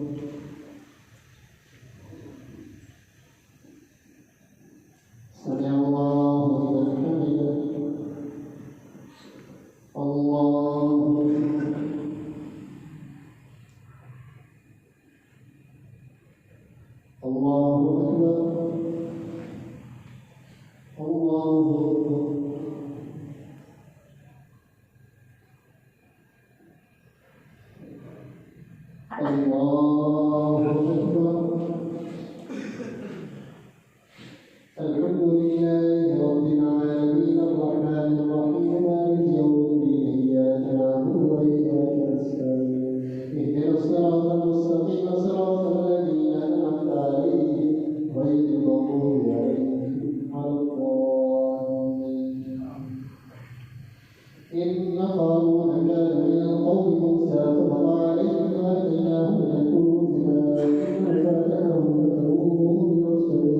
سمع الله لمن حمده الله أكبر الله أكبر الله أكبر الحمد لله رب العالمين الرحمن الرحيم مالك يوم الدين إياك نعبد وإياك نستعين اهدنا الصراط المستقيم صراط الذين أنعمت عليهم غير المغضوب عليهم ولا الضالين إن قارون كان من القوم موسى فبغى عليهم وآتيناه من الكنوز ما إن مفاتحه لتنوء بعصبة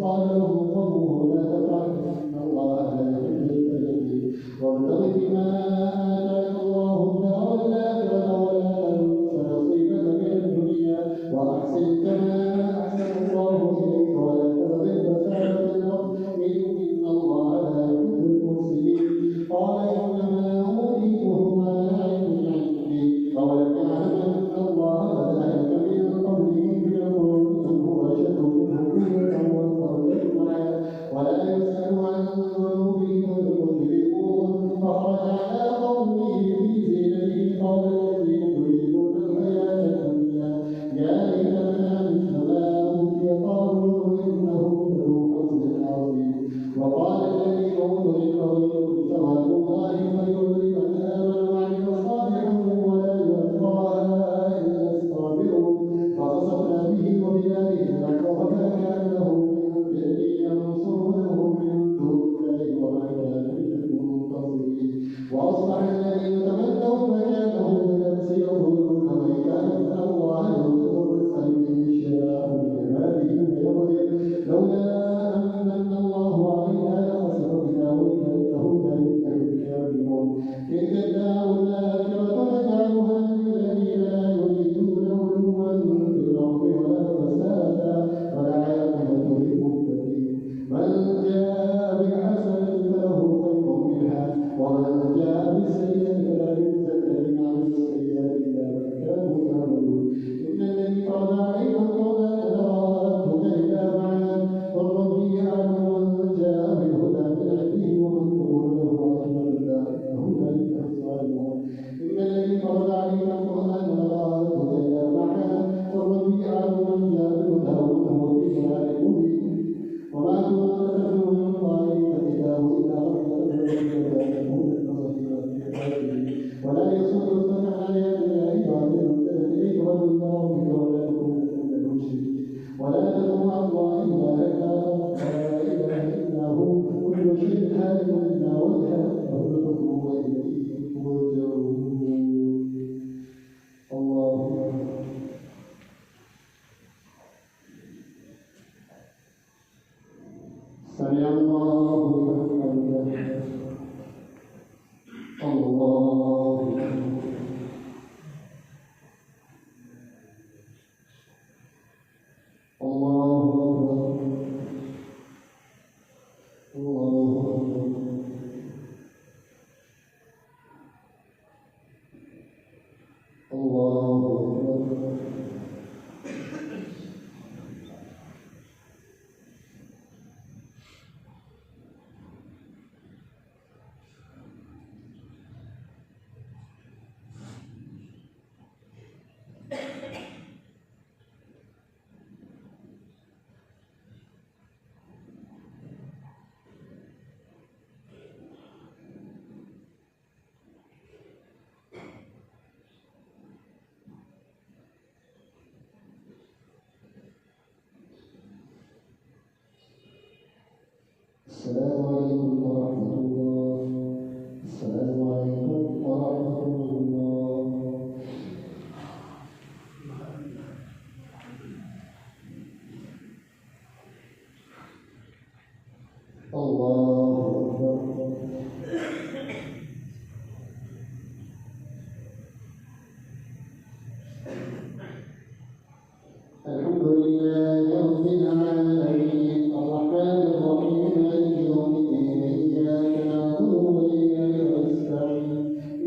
قال له قومه لا تفعل إن الله لا يحب الفريقين وابتغ بما آتاك الله الدار الآخرة ولا تنس نصيبك من الدنيا وأحسن كما أحسن الله إليك ولا تبغ الفساد في الأرض إن الله لا يحب المفسدين قال إنما أوتيته على علم عندي أولم يعلم أن الله قد أهلك من قبله بالقرون من هو أشد منه قوة ولا يسأل عن ذنوبهم المجرمون فخرج على قومه في زينته قال الذين يريدون الحياة الدنيا يا ليتنا مثل ما أوتي قارون إنه لذو حظ عظيم وقال الذين أوتوا العلم ثواب الله خير لمن آمن وعمل صالحا ولا يلقاها إلا الصابرون فخسفنا به وبداره الأرض فما كان له ينصرونه من دون الله وما كان من المنتصرين وأصبح الذين تمنوا مكانه بالأمس يظنون ويكان الله يرزق الرزق من يشاء من عباده فيقدر لولا أن الله علينا لخسف بنا وإنه إلا وجهه له الحكم وإليه ترجعون. الله أكبر. سمع الله لمن حمده. الله أكبر. الله أكبر. الله أكبر. الله أكبر. السلام عليكم ورحمة الله. السلام عليكم ورحمة الله. الله أكبر. الحمد لله رب العالمين الرحمن الرحيم مالك يوم الدين إياك نعبد وإياك نستعين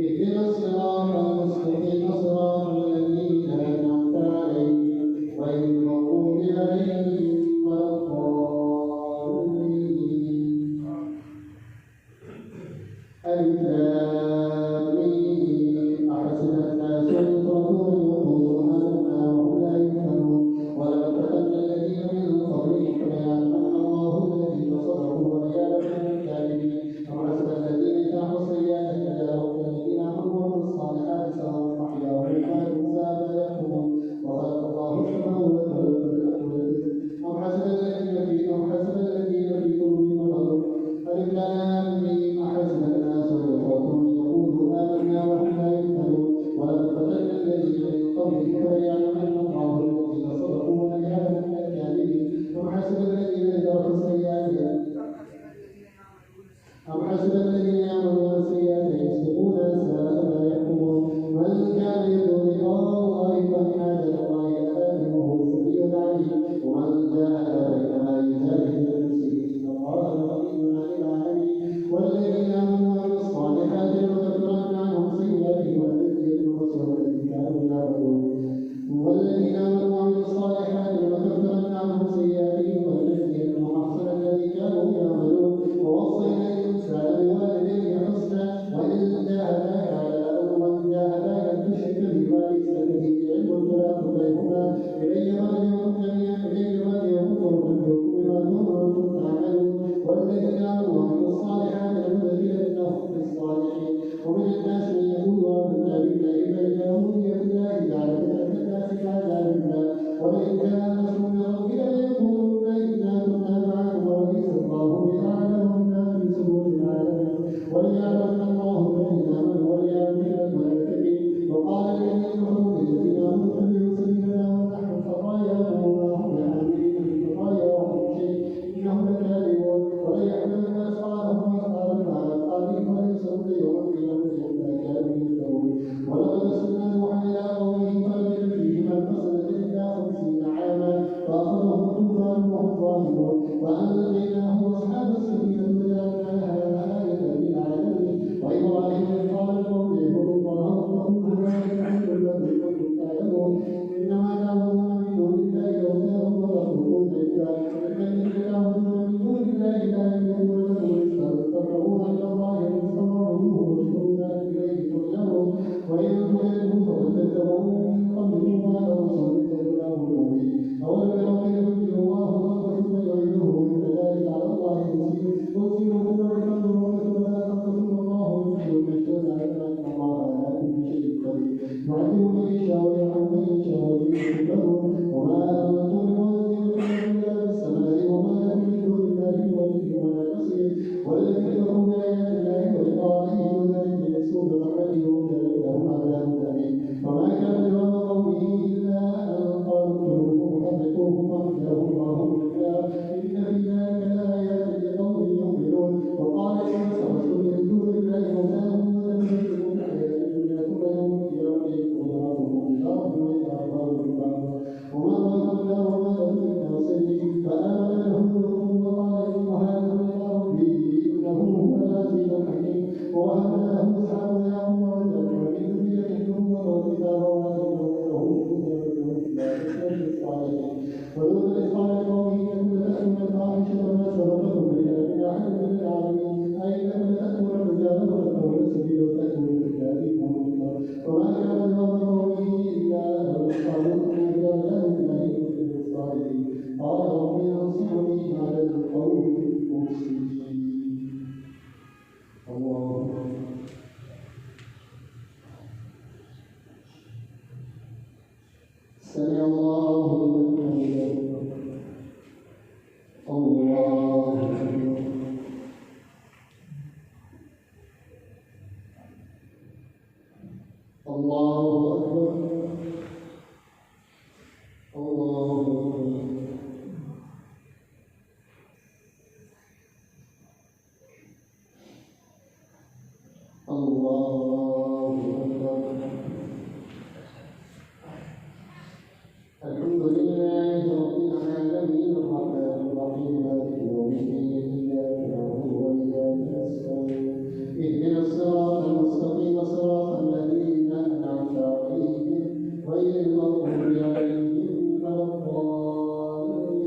اهدنا الصراط المستقيم صراط الذين أنعمت عليهم غير المغضوب عليهم ولا الضالين. ألف لام ميم أحسب الناس أن يتركوا أن يقولوا آمنا وهم لا يفتنون ولقد فتنا الذين من قبلهم فليعلمن الله الذين صدقوا وليعلمن الكاذبين. أم حسب الذين اجترحوا السيئات أن يجعلهم كالذين آمنوا وعملوا الصالحات سواء محياهم ومماتهم ساء ما يحكمون وخلق الله السماوات والأرض بالحق. أم حسب الذين في قلوبهم مرض. ألف لام ميم أحسب الناس أن يتركوا أن يقولوا آمنا وهم لا يفتنون ولقد فتنا الذين من قبلهم فليعلمن الله الذين صدقوا وليعلمن الكاذبين. أم حسب الذين اجترحوا السيئات يعملون السيئات يسبقون ساء ما يحكمون. من كان يرجو لقاء الله فإن أجل الله آت وهو السميع العليم. ومن جاهد فإنما يجاهد لنفسه إن الله لغني عن العالمين. والذين آمنوا وعملوا الصالحات لنكفرن عنهم سيئاتهم ولنجزينهم أحسن الذي كانوا يعملون. والذين آمنوا وعملوا الصالحات لنكفرن عنهم سيئاتهم ولنجزينهم أحسن الذي كانوا يعملون. ووصينا الإنسان بوالديه حسنا وإن جاهداك أن تشرك بما ليس به علم فلا تطعهما إلي مرجعكم جميعا فأنبئكم بما كنتم تعملون. والذين آمنوا وعملوا الصالحات لندخلنهم في الصالحين. ومن الناس من يقول آمنا بالله فإذا أوذي بالله جعل فتنة الناس كعذاب الله ولئن جاء نصر من ربك ليقولن إنا كنا معكم وليس الله بأعلم بما في صدور العالمين. وليعلمن الله الذين آمنوا وليعلمن المنافقين. وقال الذين كفروا للذين آمنوا اتبعوا سبيلنا ونحن خطاياهم وما هم بحاملين من خطاياهم من شيء إنهم لكاذبون. وليحملن أثقالهم وأثقالا مع أثقالهم وليسألون يوم القيامة عما كانوا يفترون. ولقد أرسلنا نوحا إلى قومه فلبث فيهم ألف سنة إلا 50 عاما فأخذهم الطوفان وهم ظالمون. وأنجيناه وأصحاب السفينة وجعلناها آية للعالمين. وإبراهيم إذ قال لقومه اعبدوا الله واتقوه ذلك خير لكم إن كنتم تعلمون. إنما تعبدون من دون الله أوثانا وتخلقون إفكا إن الذين تعبدون من دون الله لا يملكون لكم رزقا تبتغون إلى الله رزقا وعلوه وتشكرون إليه ترجعون. وإن تكذبوا فقد كذبوا من قبلكم وأتوا رسول كذبناه المبين. أولم يروا كيف يبدل الله الأرض ثم يعيده إن ذلك ووهبنا له إسحاق ويعقوب وجعلنا من ذريته نبوة وكتابا وآتيناه ولولا إذ قال لقومه إنكم لتأتون الفاحشة ما سبقكم بها من أحد من العالمين أئنكم لتأتون الرجال وتقطعون السبيل وتأتون الرجال وما كان جواب قومه إلا أن قالوا ائتوا برجال الله إن كنتم صادقين قال رب انصرني على القوم المفسدين. الله سمع الله لمن حمده. الله أكبر. الله أكبر. الله أكبر. الله أكبر. الحمد لله رب العالمين الرحمن الرحيم مالك يوم الدين إياك نعبد وإياك نستعين اهدنا الصراط المستقيم صراط الذين أنعمت عليهم غير المغضوب عليهم ولا الضالين.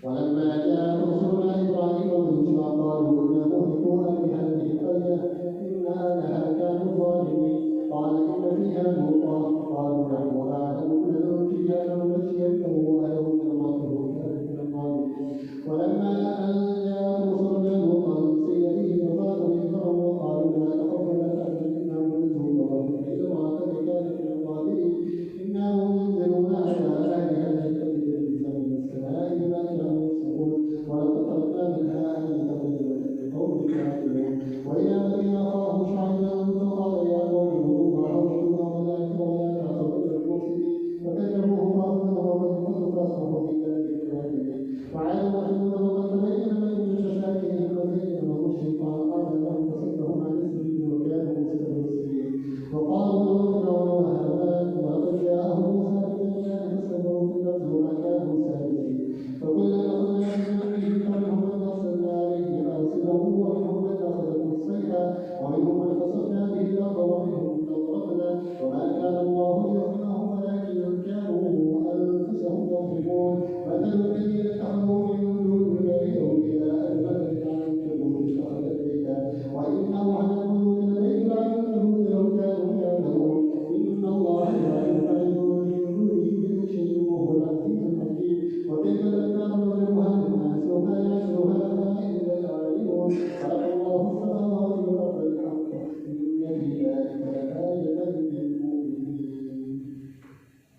ولما جاء رسلنا إبراهيم بالبشرى قالوا إنا مهلكون بهذه القرية إن أهلها كانوا ظالمين قال إن فيها لوطا قالوا نحن أعلم أن فيها لنجزينه وأهله كما كانوا من الظالمين. ولما أن جاء رسلنا لوطا سيء به فقالوا إنهم وقالوا لا تخف ولا تحزن إنا منزلون وهم إذا امرأتك كانت من الظالمين إنا منزلون على أهلها من السماء بما كانوا يصفون ولقد تركنا منها آية لقوم كافرون. وإلى مدين أخاهم شعيبا فقال يا قوم اعبدوا الله ولا تعصوا في المفسدين فكذبوه فأخذناهم فأصبحوا في ذلك الكافرين. وعاد وحيد وقد تبين لكم من شفاعتهم وزين لهم الشيطان قال لهم فصدهم عن السبيل وكانوا مستبصرين. وقالوا لو فرعون وهامان ولقد جاءهم موسى بالبينات فاستكبروا في الأرض وما كانوا سابقين. فكلا أخذنا بذنبه فمنهم من أرسلنا عليه حاصبا ومنهم من أخذته الصيحة ومنهم من خسفنا به الأرض ومنهم من أغرقنا وما كان الله ليظلمهم ولكن كانوا أنفسهم يظلمون. مثل الذين اتخذوا من دون الله أولياء كمثل العنكبوت اتخذت بيتا وإن أوهن البيوت لبيت العنكبوت لو كانوا يعلمون إن الله لا يفعل من دونه شيء وهو العزيز الحكيم. وكيف الأنعام نضربها للناس وما يعقلها إلا العالمون. خلق الله السماوات والأرض بالحق إن في ذلك لآية للمؤمنين.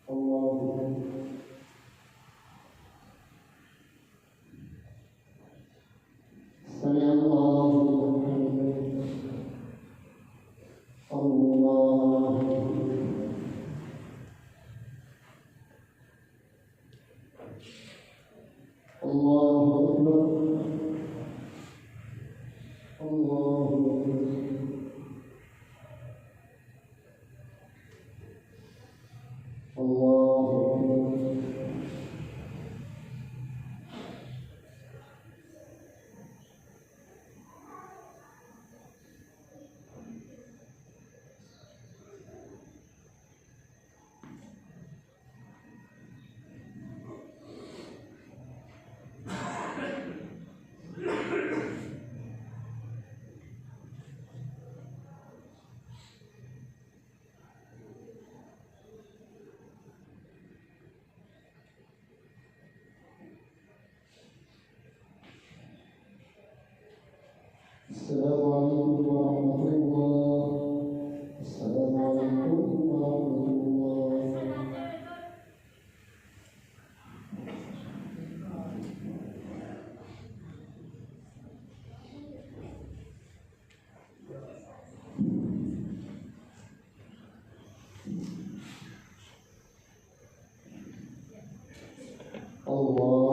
الله أكبر. سمع الله لمن حمده. الله أكبر. الله أكبر. الله أكبر. الله أكبر. السلام